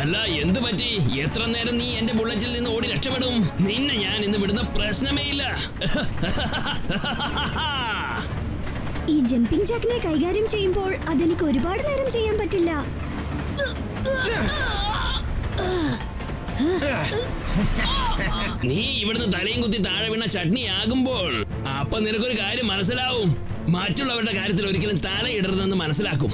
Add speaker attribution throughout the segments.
Speaker 1: അല്ല എന്ത് പറ്റി? എത്ര നേരം നീ എന്റെ ബുള്ളറ്റിൽ നിന്ന് ഓടി രക്ഷപ്പെടും? നിന്നെ ഞാൻ ഇന്ന് വിടുന്ന പ്രശ്നമേ ഇല്ല.
Speaker 2: ഈ ജമ്പിംഗ് ജാക്കിനെ കൈകാര്യം ചെയ്യുമ്പോൾ അതെനിക്ക് ഒരുപാട് നേരം ചെയ്യാൻ പറ്റില്ല.
Speaker 1: നീ ഇവിടുന്ന് തലയും കുത്തി താഴെ വീണ ചട്നി ആകുമ്പോൾ അപ്പൊ നിനക്കൊരു കാര്യം മനസ്സിലാവും. മറ്റുള്ളവരുടെ കാര്യത്തിൽ ഒരിക്കലും തലയിടരുതെന്ന് മനസ്സിലാക്കും.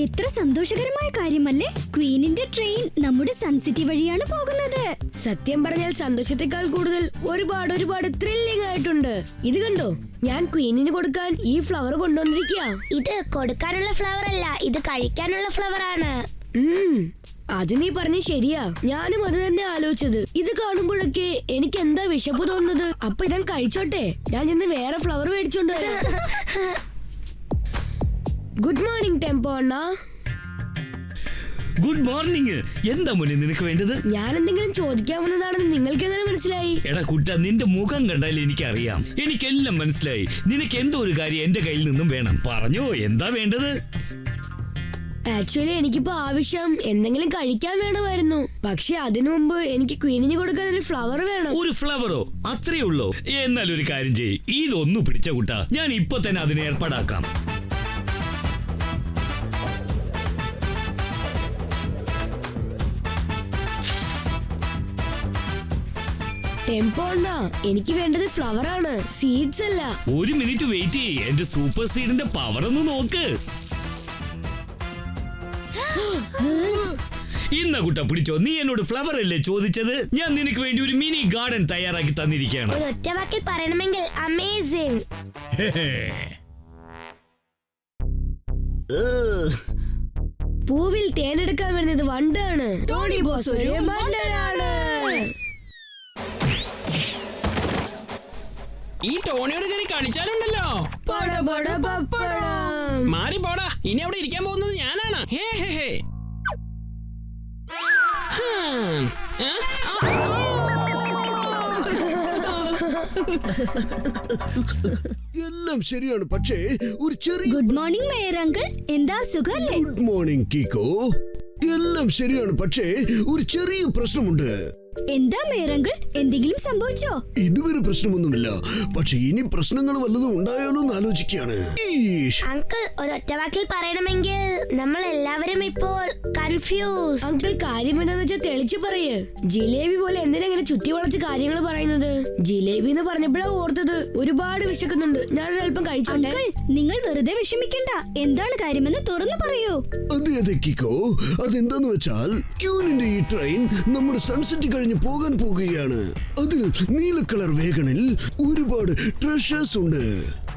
Speaker 2: എത്ര സന്തോഷകരമായ കാര്യമല്ലേ? ക്വീനിന്റെ ട്രെയിൻ നമ്മുടെ സൺസിറ്റി വഴിയാണ് പോകുന്നത്.
Speaker 3: സത്യം പറഞ്ഞാൽ സന്തോഷത്തെക്കാൾ കൂടുതൽ ഒരുപാട് ത്രില്ലിംഗ് ആയിട്ടുണ്ട്. ഇത് കണ്ടോ, ഞാൻ ക്വീനിന് കൊടുക്കാൻ ഈ ഫ്ലവർ കൊണ്ടുവന്നിരിക്കുക.
Speaker 4: ഇത് കൊടുക്കാനുള്ള ഫ്ലവർ അല്ല, ഇത് കഴിക്കാനുള്ള ഫ്ലവർ ആണ്.
Speaker 3: അത് നീ പറഞ്ഞ ശരിയാ. ഞാനും അത് തന്നെ ആലോചിച്ചത്. ഇത് കാണുമ്പോഴൊക്കെ എനിക്ക് എന്താ വിശപ്പ് തോന്നുന്നത്. അപ്പൊ ഇതൻ കഴിച്ചോട്ടെ. ഞാൻ ചെന്ന് വേറെ ഫ്ലവർ മേടിച്ചോണ്ട് വരാം. ഗുഡ് മോർണിംഗ് ടെമ്പോ അണ്ണാ.
Speaker 5: Good morning. എന്താ മോനെ നിനക്ക് വേണ്ടത്?
Speaker 3: ഞാൻ എന്തെങ്കിലും ചോദിക്കാവുന്നതാണെന്ന് നിങ്ങൾക്ക് എങ്ങനെ മനസ്സിലായി?
Speaker 5: എടാ കുട്ട, നിന്റെ മുഖം കണ്ടാൽ എനിക്കറിയാം. എനിക്കെല്ലാം മനസ്സിലായി. നിനക്ക് എന്തോ ഒരു കാര്യം എന്റെ കയ്യിൽ നിന്നും വേണം. പറഞ്ഞോ, എന്താ വേണ്ടത്?
Speaker 3: ആക്ച്വലി എനിക്കിപ്പോ ആവശ്യം എന്തെങ്കിലും കഴിക്കാൻ വേണമായിരുന്നു. പക്ഷെ അതിനു മുമ്പ് എനിക്ക് ക്വീനിന് കൊടുക്കാൻ ഒരു ഫ്ലവർ വേണം.
Speaker 5: ഒരു ഫ്ലവറോ? അത്രേ ഉള്ളോ? എന്നാൽ ഒരു കാര്യം ചെയ്യ്, ഇതൊന്നു പിടിച്ച കുട്ട, ഞാൻ ഇപ്പൊ തന്നെ അതിനെ ഏർപ്പാടാക്കാം.
Speaker 3: ടെമ്പോ അണ്ണാ, എനിക്ക് വേണ്ടത് ഫ്ലവർ ആണ്, സീഡ്സ് അല്ല.
Speaker 5: ഒരു മിനിറ്റ് വെയിറ്റ് ചെയ്യ്. എന്റെ സൂപ്പർ സീഡിന്റെ പവർ ഒന്ന് നോക്ക്. ഇന്ന കുട്ട പിടിച്ചോ. നീ എന്നോട് ഫ്ലവർ അല്ലേ ചോദിച്ചത്? ഞാൻ നിനക്ക് വേണ്ടി ഒരു മിനി ഗാർഡൻ തയ്യാറാക്കി തന്നിരിക്കുകയാണ്.
Speaker 4: ഒരു ഒറ്റ വാക്കിൽ പറയണമെങ്കിൽ അമേസിംഗ്.
Speaker 3: പൂവിൽ തേനെടുക്കാൻ വരുന്നത് വണ്ടാണ്. ടോണി ബോസ് ഒരു മണ്ടനാണ്.
Speaker 1: ഈ ടോണിയോട് കയറി കളിച്ചാലുണ്ടല്ലോ. മാറി പോടാ. ഇനി അവിടെ ഇരിക്കാൻ പോകുന്നത് ഞാനാണ്. ഹേ ഹേ ഹേ.
Speaker 6: എല്ലാം ശരിയാണ്, പക്ഷേ ഒരു ചെറിയ.
Speaker 2: Good morning mayor uncle. എന്താ സുഖല്ലേ?
Speaker 6: Good morning Keeko. എല്ലാം ശരിയാണ്, പക്ഷേ ഒരു ചെറിയ പ്രശ്നമുണ്ട്.
Speaker 2: എന്താ മേയർ അങ്കിൾ, എന്തെങ്കിലും സംഭവിച്ചോ?
Speaker 6: ഇതുവരെ പ്രശ്നമൊന്നുമില്ല, പക്ഷെ ഇനി പ്രശ്നങ്ങൾ വല്ലതും ഉണ്ടായാലോ എന്ന് ആലോചിക്കുകയാണ്.
Speaker 4: അങ്കിൾ, ഒരു ഒറ്റ വാക്കിൽ പറയണമെങ്കിൽ നമ്മൾ എല്ലാവരും ഇപ്പോൾ കൺഫ്യൂസ്.
Speaker 3: അങ്കിൾ, കാര്യം എന്താന്ന് വെച്ചാൽ തെളിച്ചു പറയേ. ജിലേബി പോലെ എന്തിനാ ഇങ്ങനെ ചുറ്റി വളച്ച് കാര്യങ്ങൾ പറയുന്നത്? ജിലേബി എന്ന് പറഞ്ഞപ്പോഴാ ഓർത്തത്. ഒരുപാട് വിശക്കുന്നുണ്ട്, ഞാനൊരല്പം കഴിച്ചോട്ടെ.
Speaker 2: നിങ്ങൾ വെറുതെ വിഷമിക്കണ്ട. എന്താണ് കാര്യമെന്ന് തുറന്നു പറയൂ.
Speaker 6: അതെ അതെ കീക്കോ, അതെന്താന്ന് വെച്ചാൽ ക്യൂനിന്റെ ഈ ട്രെയിൻ നമ്മുടെ സൺസിറ്റി കഴിഞ്ഞ് പോകാൻ പോകുകയാണ്. അതിൽ നീല കളർ വേഗണിൽ ഒരുപാട് ട്രഷേഴ്സ് ഉണ്ട്.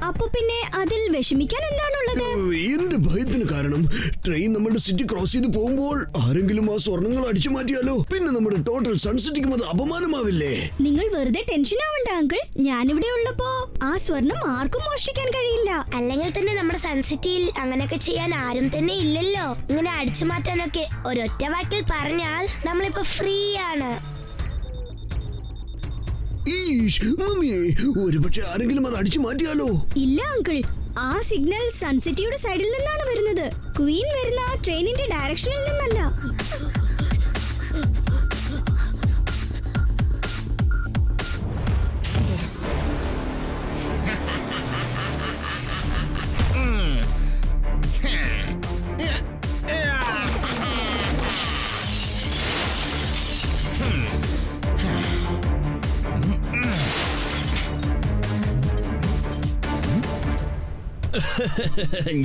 Speaker 2: അപ്പൊ പിന്നെ അതിൽ വിഷമിക്കാൻ എന്താണുള്ളത്?
Speaker 6: എന്റെ ഭയത്തിന് കാരണം ട്രെയിൻ നമ്മുടെ സിറ്റി ക്രോസ് ചെയ്ത് പോകുമ്പോൾ ആരെങ്കിലും ആ സ്വർണ്ണങ്ങൾ അടിച്ചു മാറ്റിയാലോ? പിന്നെ നമ്മുടെ ടോട്ടൽ സൺസിറ്റിക്കും അത് അപമാനമാവില്ലേ?
Speaker 2: നിങ്ങൾ വെറുതെ ടെൻഷൻ ആവണ്ട അങ്കിൾ. ഞാനിവിടെ ഉള്ളപ്പോ ആ സ്വർണം ആർക്കും മോഷ്ടിക്കാൻ കഴിയില്ല.
Speaker 4: അല്ലെങ്കിൽ തന്നെ നമ്മുടെ സൺസിറ്റിയിൽ അങ്ങനെയൊക്കെ ചെയ്യാൻ ആരും തന്നെ ഇല്ലല്ലോ. ഇങ്ങനെ അടിച്ചു മാറ്റാനൊക്കെ ഒരൊറ്റ വാക്കിൽ പറഞ്ഞാൽ നമ്മളിപ്പോ ഫ്രീ ആണ്.
Speaker 6: മമ്മിയെ, ഒരുപക്ഷെ ആരെങ്കിലും അത് അടിച്ചു മാറ്റിയാലോ?
Speaker 2: ഇല്ല അങ്കിൾ, ആ സിഗ്നൽ സൺസിറ്റിയുടെ സൈഡിൽ നിന്നാണ് വരുന്നത്. ക്വീൻ വരുന്ന ട്രെയിനിന്റെ ഡയറക്ഷനിൽ നിന്നല്ല.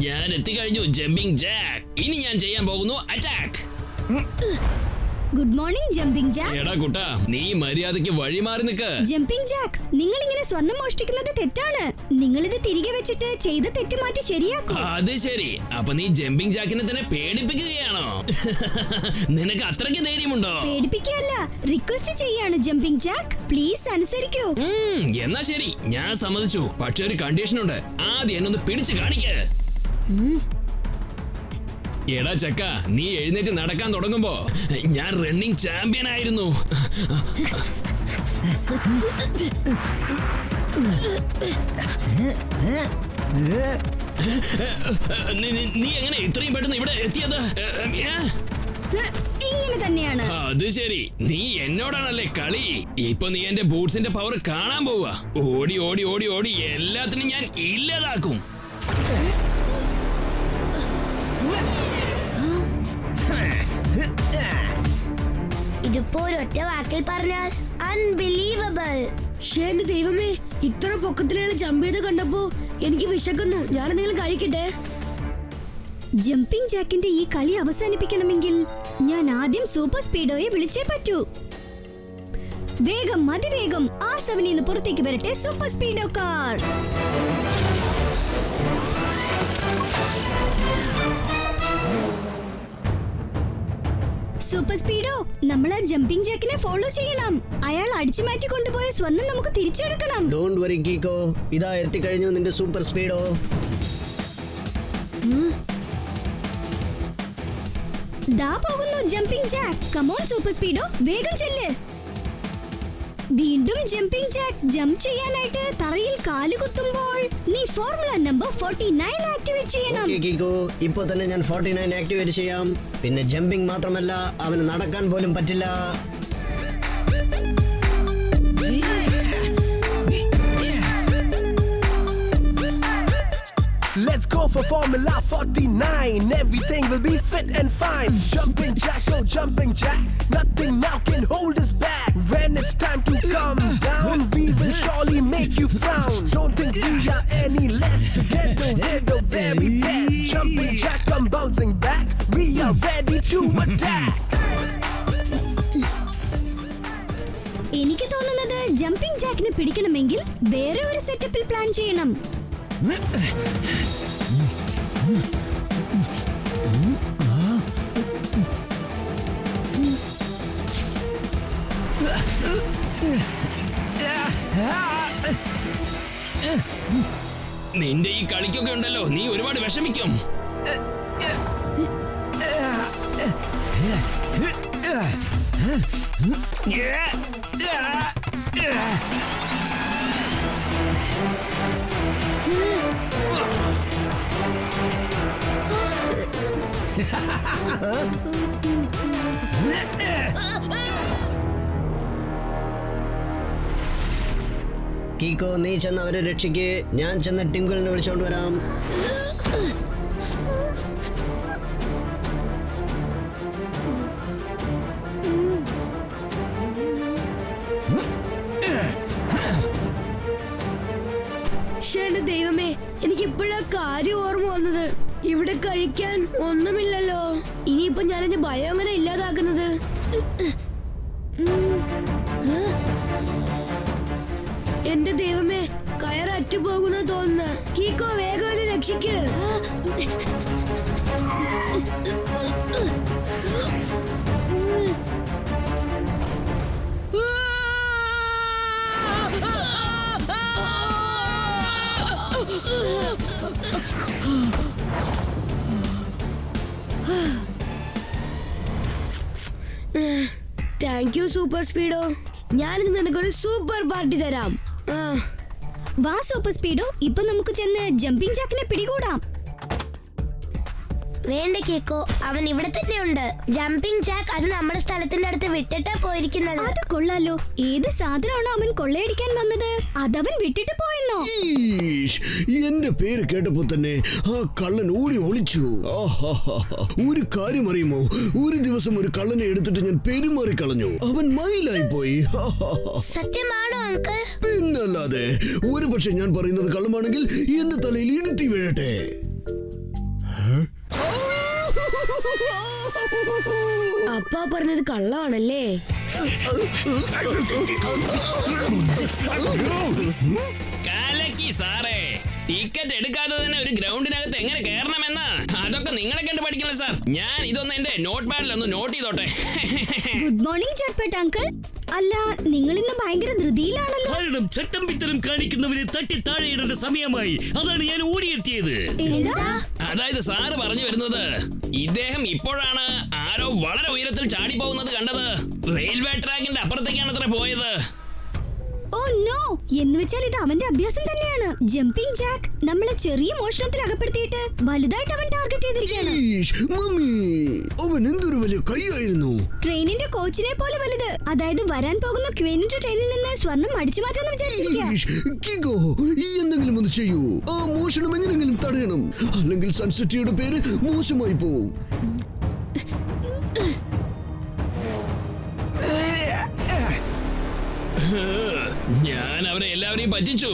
Speaker 1: ഞാൻ എത്തിക്കഴിഞ്ഞു ജമ്പിംഗ് ജാക്ക്. ഇനി ഞാൻ ചെയ്യാൻ പോകുന്നു attack.
Speaker 2: Good morning jumping Jack.
Speaker 1: എടാ കുട്ടാ, നീ മര്യാദയ്ക്ക് വഴി മാറി നിൽക്ക്.
Speaker 2: ജമ്പിംഗ് ജാക്ക്, നിങ്ങൾ ഇങ്ങനെ സ്വർണം മോഷ്ടിക്കുന്നത് തെറ്റാണ്. നിങ്ങൾ ഇത് തിരികെ വെച്ചിട്ട് ചെയ്ത തെറ്റ് മാറ്റി ശരിയാക്കും.
Speaker 1: അത് ശരി. അപ്പൊ നീ ജമ്പിംഗ് ജാക്കിനെ തന്നെ പേടിപ്പിക്കുകയാണോ? നിനക്ക് അത്രയ്ക്ക് ധൈര്യമുണ്ടോ?
Speaker 2: പേടിപ്പിക്കുകയല്ല, റിക്വസ്റ്റ് ചെയ്യാണ് ജമ്പിംഗ് ജാക്ക്. പ്ലീസ് അനുസരിക്കൂ.
Speaker 1: എന്നാ ശരി, ഞാൻ സമ്മതിച്ചു. പക്ഷെ ഒരു കണ്ടീഷൻ ഉണ്ട്. ആദ്യം എന്നൊന്ന് പിടിച്ചു കാണിക്ക്. എടാ ചക്ക, നീ എഴുന്നേറ്റ് നടക്കാൻ തുടങ്ങുമ്പോ ഞാൻ റണ്ണിങ് ചാമ്പ്യൻ ആയിരുന്നു. നീ എങ്ങനെ ഇത്രയും പെട്ടെന്ന് ഇവിടെ എത്തിയത്?
Speaker 2: ഇങ്ങനെ തന്നെയാണ്.
Speaker 1: അത് ശരി, നീ എന്നോടാണല്ലേ കളി. ഇപ്പൊ നീ എന്റെ ബൂട്ട്സിന്റെ പവർ കാണാൻ പോവാ. ഓടി ഓടി ഓടി ഓടി എല്ലാത്തിനും ഞാൻ ഇല്ലാതാക്കും.
Speaker 4: ഇതിപ്പോ ഒരൊറ്റ വാക്കിൽ പറഞ്ഞാൽ അൺബിലീവബിൾ.
Speaker 3: എന്റെ ദൈവമേ, ഇത്ര പൊക്കത്തിലുള്ള ജമ്പ് ചെയ്ത് കണ്ടപ്പോ എനിക്ക് വിശക്കുന്നു. ഞാൻ എന്തെങ്കിലും കഴിക്കട്ടെ.
Speaker 2: ജമ്പിംഗ് ജാക്കിന്റെ ഈ കളി അവസാനിപ്പിക്കണമെങ്കിൽ ഞാൻ ആദ്യം സൂപ്പർ സ്പീഡോയെ വിളിച്ചേ പറ്റൂ. വേഗം, അതിവേഗം R7 നിന്ന് പുറത്തേക്ക് വരട്ടെ സൂപ്പർ സ്പീഡോ കാർ. സൂപ്പർ സ്പീഡോ, നമ്മൾ ആ ജമ്പിംഗ് ജാക്കിനെ ഫോളോ ചെയ്യണം. അയാൾ അടിച്ചു മാറ്റി കൊണ്ടുപോയ സ്വർണം നമുക്ക് തിരിച്ചെടുക്കണം.
Speaker 7: ഡോണ്ട് വറി കീക്കോ, ഇതാ എത്തിക്കഴിഞ്ഞു നിന്റെ സൂപ്പർ സ്പീഡോ.
Speaker 2: ദാ പോകുന്നു ജമ്പിംഗ് ജാക്ക്. കമോൺ സൂപ്പർ സ്പീഡോ, വേഗം ചെല്ല്. വീണ്ടും ജമ്പിംഗ് ജാക്ക്. ജംപ് ചെയ്യാനായിട്ട് തറയിൽ കാല് കുത്തുമ്പോൾ നീ ഫോർമുല നമ്പർ 49 ആക്ടിവേറ്റ് ചെയ്യണം.
Speaker 7: ഓക്കേ കീക്കോ, ഇപ്പോ തന്നെ ഞാൻ 49 ആക്ടിവേറ്റ് ചെയ്യാം. പിന്നെ ജമ്പിംഗ് മാത്രമല്ല, അവന് നടക്കാൻ പോലും പറ്റില്ല.
Speaker 8: Let's go for Formula 49. Everything will be fit and fine. Jumping jack, oh jumping jack. Nothing now can hold us back. When it's time to come down, we will surely make you frown. Don't think we are any less. Together we're the very best. Jumping jack, come bouncing back. We are ready to attack.
Speaker 2: എനിക്ക് തോന്നുന്നത് jumping ജാക്കിനെ പിടിക്കണമെങ്കിൽ വേറെ ഒരു സെറ്റപ്പിൽ plan ചെയ്യണം.
Speaker 1: നിന്റെ ഈ കളിക്കൊക്കെ ഉണ്ടല്ലോ, നീ ഒരുപാട് വിഷമിക്കും.
Speaker 7: കീക്കോ, നീ ചെന്ന് അവരെ രക്ഷിക്ക്. ഞാൻ ചെന്ന് ടിങ്കിളിനെ വിളിച്ചോണ്ട് വരാം.
Speaker 3: എന്റെ ദൈവമേ, എനിക്ക് ഇപ്പോഴാ കാര്യം ഓർമ്മ വന്നത്. ഇവിടെ കഴിക്കാൻ ഒന്നുമില്ലല്ലോ. ഇനിയിപ്പോ ഞാൻ എന്റെ ഭയം അങ്ങനെ ഇല്ലാതാക്കുന്നത്. എന്റെ ദൈവമേ, കയറ് അറ്റുപോകുന്ന തോന്നുന്നു. കീക്കോ, വേഗം എന്നെ രക്ഷിക്ക്. Thank you super Speedo. ഞാനിന്ന് നിനക്കൊരു സൂപ്പർ പാർട്ടി തരാം.
Speaker 2: വാ സൂപ്പർ സ്പീഡോ, ഇപ്പൊ നമുക്ക് ചെന്ന് ജമ്പിംഗ് ജാക്കിനെ പിടികൂടാം.
Speaker 4: വേണ്ട കേക്കോ, അവൻ ഇവിടെ തന്നെ ഉണ്ട്. ജമ്പിംഗ് ജാക്ക് അത് നമ്മുടെ സ്ഥലത്തിന്റെ അടുത്ത് വിട്ടിട്ടാ പോയിരിക്കുന്നത്.
Speaker 2: അത് കൊള്ളാലോ. ഏത് സാധനമാണോ അവൻ കൊള്ളയടിക്കാൻ വന്നത് അതവൻ വിട്ടിട്ട് പോയെന്നോ?
Speaker 6: ഈഷ്, എന്റെ പേര് കേട്ടപ്പോ തന്നെ ആ കള്ളൻ ഓടി ഒളിച്ചു. ഒരു കാര്യം അറിയുമോ, ഒരു ദിവസം ഒരു കള്ളനെ എടുത്തിട്ട് ഞാൻ പെരുമാറി കളഞ്ഞു. അവൻ മയിലായി പോയി.
Speaker 4: സത്യമാണോ അങ്കിൾ?
Speaker 6: പിന്നല്ലാതെ. ഒരു പക്ഷെ ഞാൻ പറയുന്നത് കള്ളമാണെങ്കിൽ എന്റെ തലയിൽ ഇടുത്തി വീഴട്ടെ.
Speaker 3: അപ്പാ പറഞ്ഞത് കള്ളാണല്ലേ?
Speaker 1: കലക്കി സാറേ, ടിക്കറ്റ് എടുക്കാതെ തന്നെ ഒരു ഗ്രൗണ്ടിനകത്ത് എങ്ങനെ കയറണമെന്ന് അതൊക്കെ നിങ്ങളെ കണ്ടു പഠിക്കണം സാർ. ഞാൻ ഇതൊന്ന് എന്റെ നോട്ട് പാഡിൽ ഒന്ന് നോട്ട് ചെയ്തോട്ടെ.
Speaker 2: Good morning Chatpat uncle. അല്ല, നിങ്ങൾ ഇന്ന് ഭയങ്കര ധൃതിയിലാണല്ലോ.
Speaker 5: കാരണം ചട്ടം പിത്തരം കാണിക്കുന്നവരെ തട്ടി താഴെയിടേണ്ട സമയമായി. അതാണ് ഞാൻ ഓടിയെത്തിയത്.
Speaker 2: എന്താ?
Speaker 1: അതായത് സാറ് പറഞ്ഞു വരുന്നത് ഇദ്ദേഹം ഇപ്പോഴാണ് ആരോ വളരെ ഉയരത്തിൽ ചാടി പോകുന്നത് കണ്ടത്. റെയിൽവേ ട്രാക്കിന്റെ അപ്പുറത്തേക്കാണ് അത്ര പോയത്.
Speaker 2: ഓ നോ, എന്ന് വെച്ചാൽ ഇത് അവന്റെ അഭ്യാസം തന്നെയാണ്. ജമ്പിംഗ് ജാക്ക് നമ്മളെ ചെറിയ മോഷണത്തിൽ അകപ്പെടുത്തിയിട്ട് വലുതായിട്ട് അവൻ ടാർഗറ്റ് ചെയ്തിരിക്കുകയാണ്.
Speaker 6: മമ്മി, അവൻ എന്തൊരു വലിയ കൈയായിരുന്നു.
Speaker 2: ട്രെയിനിന്റെ കോച്ചിനെ പോലെ വലുത്. അതായത് വരാൻ പോകുന്ന ക്വീനിന്റെ ട്രെയിനിൽ നിന്ന് സ്വർണം അടിച്ചു മാറ്റാന്ന് വിചാരിച്ചിരിക്കുക.
Speaker 6: കിഗോ, ഈ എന്തെങ്കിലും ഒന്ന് ചെയ്യൂ. ആ മോഷണം എങ്ങനെങ്കിലും തടയണം, അല്ലെങ്കിൽ സൺസിറ്റിയുടെ പേര് മോശമായി പോവും.
Speaker 1: ഞാൻ അവരെ എല്ലാവരെയും പറ്റിച്ചു.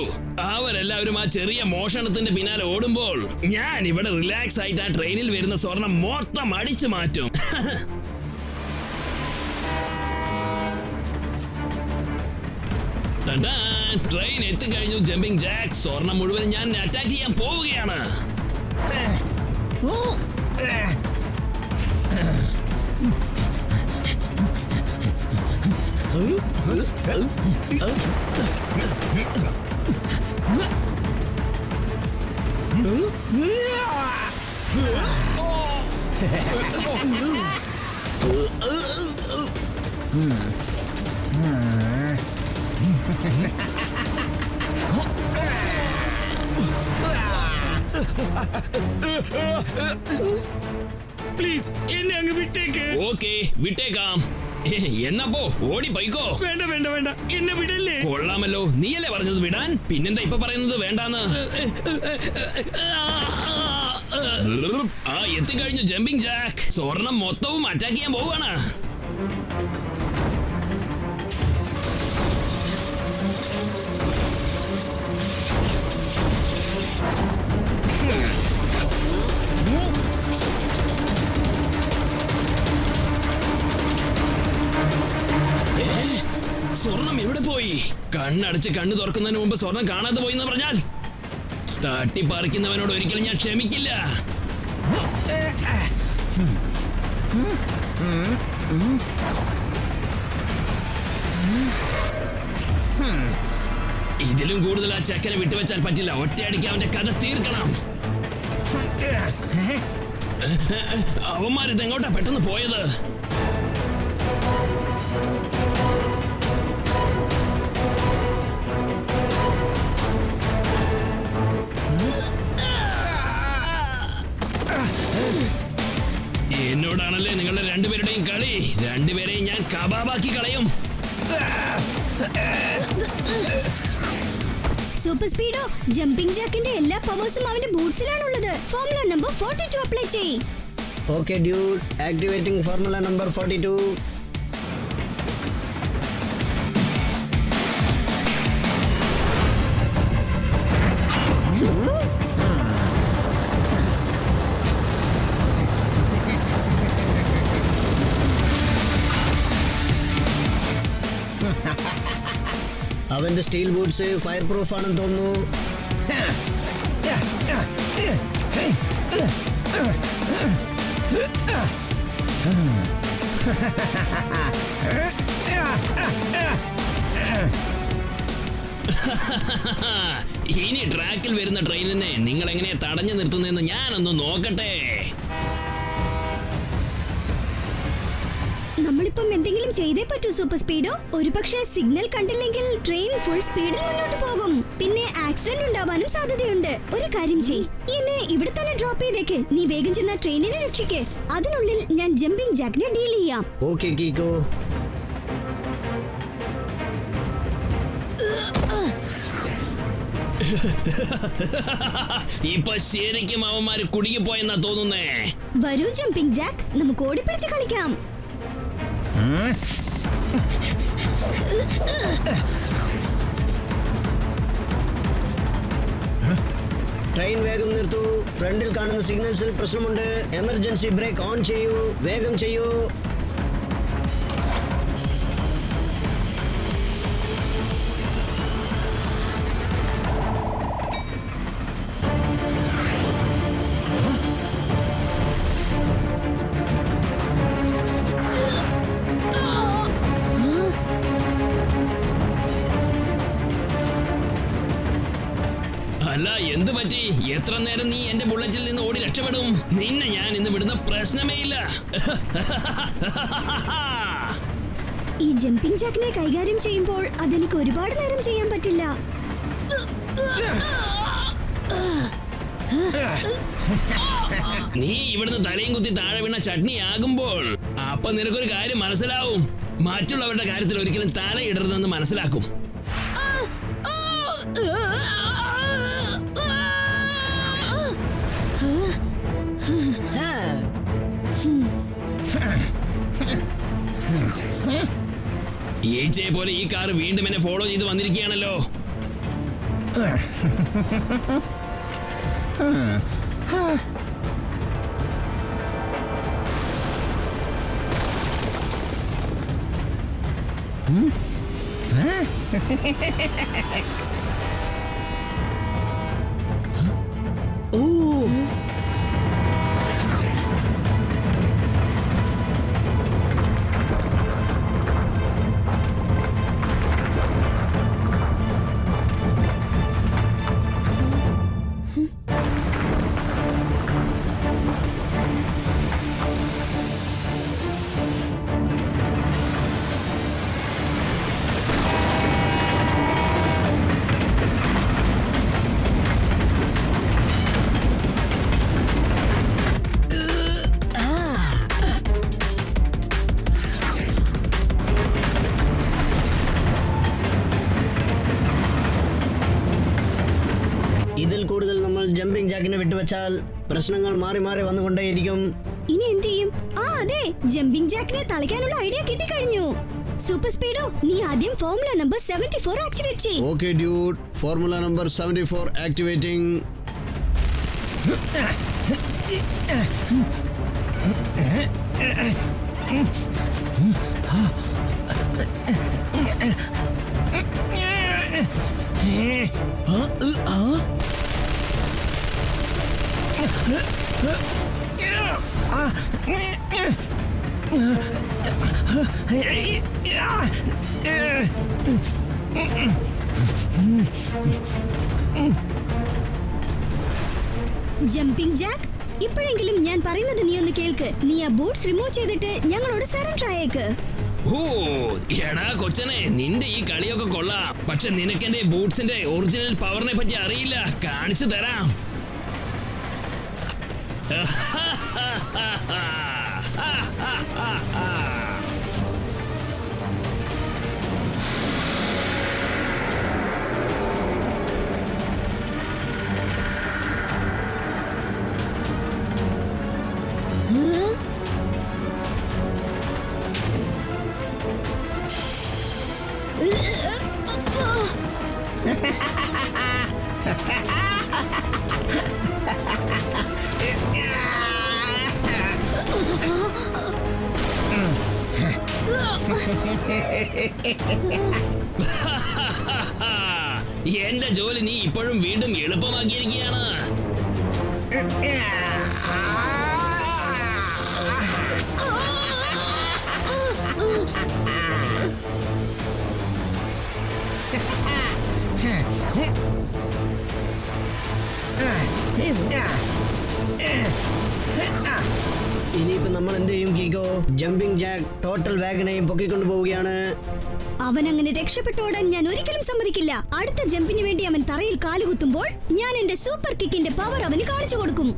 Speaker 1: അവരെല്ലാവരും ആ ചെറിയ മോഷണത്തിന്റെ പിന്നാലെ ഓടുമ്പോൾ ഞാൻ ഇവിടെ റിലാക്സ് ആയിട്ട് ആ ട്രെയിനിൽ വരുന്ന സ്വർണം മൊത്തം അടിച്ചു മാറ്റും. ട്രെയിൻ എത്തിക്കഴിഞ്ഞു ജമ്പിംഗ് ജാക്ക്. സ്വർണം മുഴുവൻ ഞാൻ അറ്റാക്ക് ചെയ്യാൻ പോവുകയാണ്.
Speaker 5: പ്ലീസ് എന്നെ അങ്ങ് വിട്ടേക്ക്.
Speaker 1: ഓക്കെ, വിട്ടേക്കാം. എന്നപ്പോ ഓടി പോയിക്കോ.
Speaker 5: വേണ്ട വേണ്ട വേണ്ട, എന്നെ വിടല്ലേ.
Speaker 1: കൊള്ളാമല്ലോ, നീയല്ലേ പറഞ്ഞത് വിടാൻ, പിന്നെന്താ ഇപ്പൊ പറയുന്നത് വേണ്ടാന്ന്? ആ എത്തിക്കഴിഞ്ഞു ജമ്പിംഗ് ജാക്ക്. സ്വർണം മൊത്തവും അറ്റാക്ക് ചെയ്യാൻ പോവാണ്. സ്വർണം എവിടെ പോയി? കണ്ണടച്ച് കണ്ണു തുറക്കുന്നതിന് മുമ്പ് സ്വർണം കാണാതെ പോയി എന്ന് പറഞ്ഞാൽ തട്ടിപ്പറിക്കുന്നവനോട് ഒരിക്കലും ഞാൻ ക്ഷമിക്കില്ല. ഇതിലും കൂടുതൽ ആ ചക്കനെ വിട്ടുവെച്ചാൽ പറ്റില്ല. ഒറ്റയടിക്ക് അവന്റെ കഥ തീർക്കണം. അവന്മാരിത് എങ്ങോട്ടാ പെട്ടെന്ന് പോയത്? എന്നോടാണല്ലേ നിങ്ങളുടെ രണ്ടുപേരുടെയും കളി. രണ്ടുപേരെയും ഞാൻ കബാബാക്കി കളയും.
Speaker 2: സൂപ്പർ സ്പീഡോ, ജമ്പിംഗ് ജാക്കിന്റെ എല്ലാ പവേഴ്സും അവന്റെ ബൂട്ട്സിലാണുള്ളത്. ഫോർമുല നമ്പർ 42 അപ്ലൈ ചെയ്യ്.
Speaker 7: Okay dude, activating formula number 42. അവന്റെ സ്റ്റീൽ ബൂട്ട്സ് ഫയർ പ്രൂഫ് ആണെന്ന് തോന്നുന്നു.
Speaker 1: ഇനി ട്രാക്കിൽ വരുന്ന ട്രെയിനിനെ നിങ്ങൾ എങ്ങനെയാ തടഞ്ഞു നിർത്തുന്നതെന്ന് ഞാനൊന്ന് നോക്കട്ടെ.
Speaker 2: നമ്മളിപ്പം എന്തെങ്കിലും ചെയ്തേ പറ്റൂ സൂപ്പർ സ്പീഡോ. ഒരു പക്ഷേ സിഗ്നൽ കണ്ടില്ലെങ്കിൽ ട്രെയിൻ ഫുൾ സ്പീഡിൽ മുന്നോട്ട് പോകും. പിന്നെ ആക്സിഡന്റ് ഉണ്ടാവാനും സാധ്യതയുണ്ട്. ഒരു കാര്യം ചെയ്യ്, എന്നെ ഇവിടെ തന്നെ ഡ്രോപ്പ് ചെയ്തേക്ക്. നീ വേഗം ചെന്ന ട്രെയിനിനെ രക്ഷിക്ക്. അതിനുള്ളിൽ ഞാൻ ജമ്പിംഗ് ജാക്കിനെ ഡീൽ ചെയ്യാം.
Speaker 7: ഓക്കെ കീക്കോ.
Speaker 1: ഇപ്പൊ ശരിക്കും അവന്മാര് കുടുങ്ങിപ്പോയെന്നാ തോന്നുന്നേ.
Speaker 2: വരൂ ജമ്പിംഗ് ജാക്ക്, നമുക്ക് ഓടിപ്പിടിച്ച് കളിക്കാം.
Speaker 7: ട്രെയിൻ വേഗം നിർത്തൂ. ഫ്രണ്ടിൽ കാണുന്ന സിഗ്നൽസിൽ പ്രശ്നമുണ്ട്. എമർജൻസി ബ്രേക്ക് ഓൺ ചെയ്യൂ. വേഗം ചെയ്യൂ.
Speaker 1: അല്ല, എന്ത് പറ്റി? എത്ര നേരം നീ എന്റെ ബുള്ളറ്റിൽ നിന്ന് ഓടി രക്ഷപ്പെടും? നിന്നെ ഞാൻ ഇന്ന് വിടുന്ന പ്രശ്നമേ ഇല്ല.
Speaker 2: ഈ ജമ്പിംഗ് ജാക്കിനെ കൈകാര്യം ചെയ്യുമ്പോൾ അതെനിക്ക് ഒരുപാട് നേരം ചെയ്യാൻ പറ്റില്ല.
Speaker 1: നീ ഇവിടുന്ന് തലയും കുത്തി താഴെ വീണ ചട്നി ആകുമ്പോൾ അപ്പൊ നിനക്കൊരു കാര്യം മനസ്സിലാവും. മറ്റുള്ളവരുടെ കാര്യത്തിൽ ഒരിക്കലും തലയിടരുതെന്ന് മനസ്സിലാക്കും. ഈച്ചയെ പോലെ ഈ കാർ വീണ്ടും എന്നെ ഫോളോ ചെയ്ത് വന്നിരിക്കുകയാണല്ലോ.
Speaker 7: ഇതിൽ കൂടുതൽ നമ്മൾ ജമ്പിംഗ് ജാക്കിനെ വിട്ടുവെച്ചാൽ പ്രശ്നങ്ങൾ മാറി മാറി വന്നുകൊണ്ടേയിരിക്കും.
Speaker 2: ഇനി എന്ത് ചെയ്യും? അതെ, ജമ്പിംഗ് ജാക്കിനെ തളിക്കാനുള്ള ഐഡിയ കിട്ടിക്കഴിഞ്ഞു. സൂപ്പർ സ്പീഡോ, നീ ആദ്യം ഫോർമുല നമ്പർ 74 ആക്ടിവേറ്റ് ചെയ്യ്.
Speaker 6: Okay dude, formula number 74 activating.
Speaker 2: Jumping Jack, ഇപ്പോഴെങ്കിലും ഞാൻ പറയുന്നത് നീ ഒന്ന് കേൾക്ക്. നീ ആ ബൂട്ട്സ് റിമൂവ് ചെയ്തിട്ട് ഞങ്ങളോട് സറണ്ടർ ആയേക്ക്.
Speaker 1: ഓ എടാ കൊച്ചനെ, നിന്റെ ഈ കളിയൊക്കെ കൊള്ളാം. പക്ഷെ നിനക്കെന്റെ ബൂട്ട്സിന്റെ ഒറിജിനൽ പവറിനെ പറ്റി അറിയില്ല. കാണിച്ചു തരാം. എന്റെ ജോലി നീ ഇപ്പോഴും വീണ്ടും എളുപ്പമാക്കിയിരിക്കുകയാണ്.
Speaker 7: ഇനിയിപ്പോ നമ്മൾ എന്ത് ചെയ്യും കീകോ? ജമ്പിംഗ് ജാക്ക് ടോട്ടൽ വാഗനെയും പൊക്കിക്കൊണ്ടു പോവുകയാണ്.
Speaker 2: അവൻ അങ്ങനെ രക്ഷപ്പെട്ടോടാൻ ഞാൻ ഒരിക്കലും സമ്മതിക്കില്ല. അടുത്ത ജമ്പിന് വേണ്ടി അവൻ തറയിൽ കാലുകുത്തുമ്പോൾ ഞാൻ എന്റെ സൂപ്പർ കിക്കിന്റെ പവർ അവന് കാണിച്ചു കൊടുക്കും.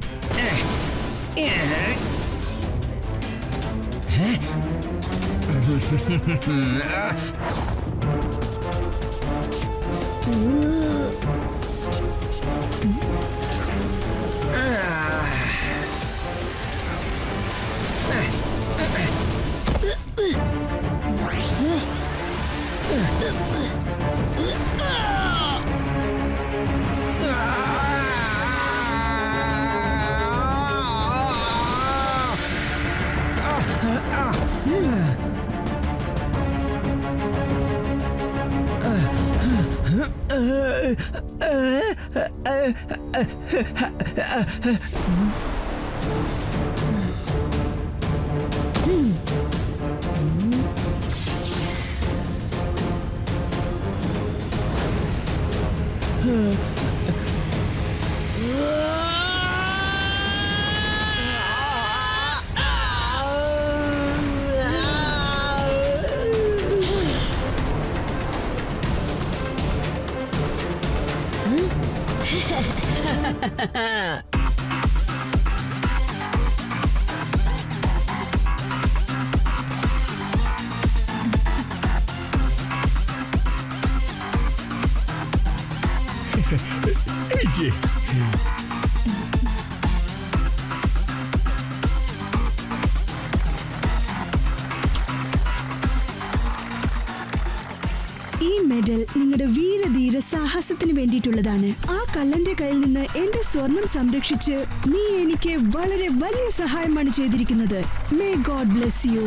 Speaker 9: മെഡൽ നിങ്ങളുടെ വീരധീര സാഹസത്തിന് വേണ്ടിയിട്ടുള്ളതാണ്. ആ കള്ളന്റെ കയ്യിൽ നിന്ന് എന്റെ സ്വർണം സംരക്ഷിച്ച് നീ എനിക്ക് വളരെ വലിയ സഹായമാണ് ചെയ്തിരിക്കുന്നത്. May God bless you.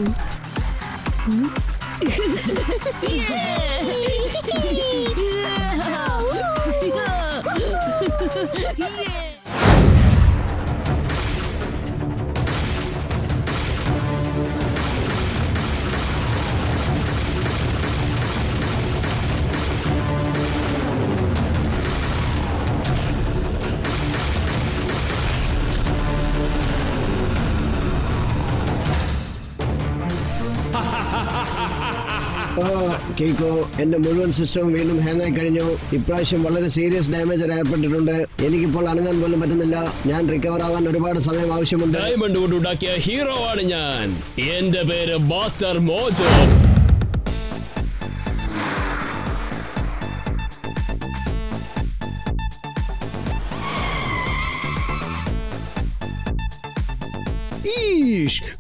Speaker 7: Keeko, എന്റെ മുഴുവൻ സിസ്റ്റം വീണ്ടും ഹാങ് ആയി കഴിഞ്ഞു. ഇപ്രാവശ്യം വളരെ സീരിയസ് ഡാമേജ് ഏർപ്പെട്ടിട്ടുണ്ട്. എനിക്കിപ്പോൾ അനങ്ങാൻ പോലും പറ്റുന്നില്ല. ഞാൻ റിക്കവർ ആവാൻ ഒരുപാട് സമയം ആവശ്യമുണ്ട്.
Speaker 1: ഡയമണ്ട് കൊണ്ട് ഉണ്ടാക്കിയ ഹീറോ ആണ് ഞാൻ. എന്റെ പേര് മാസ്റ്റർ മോജോ.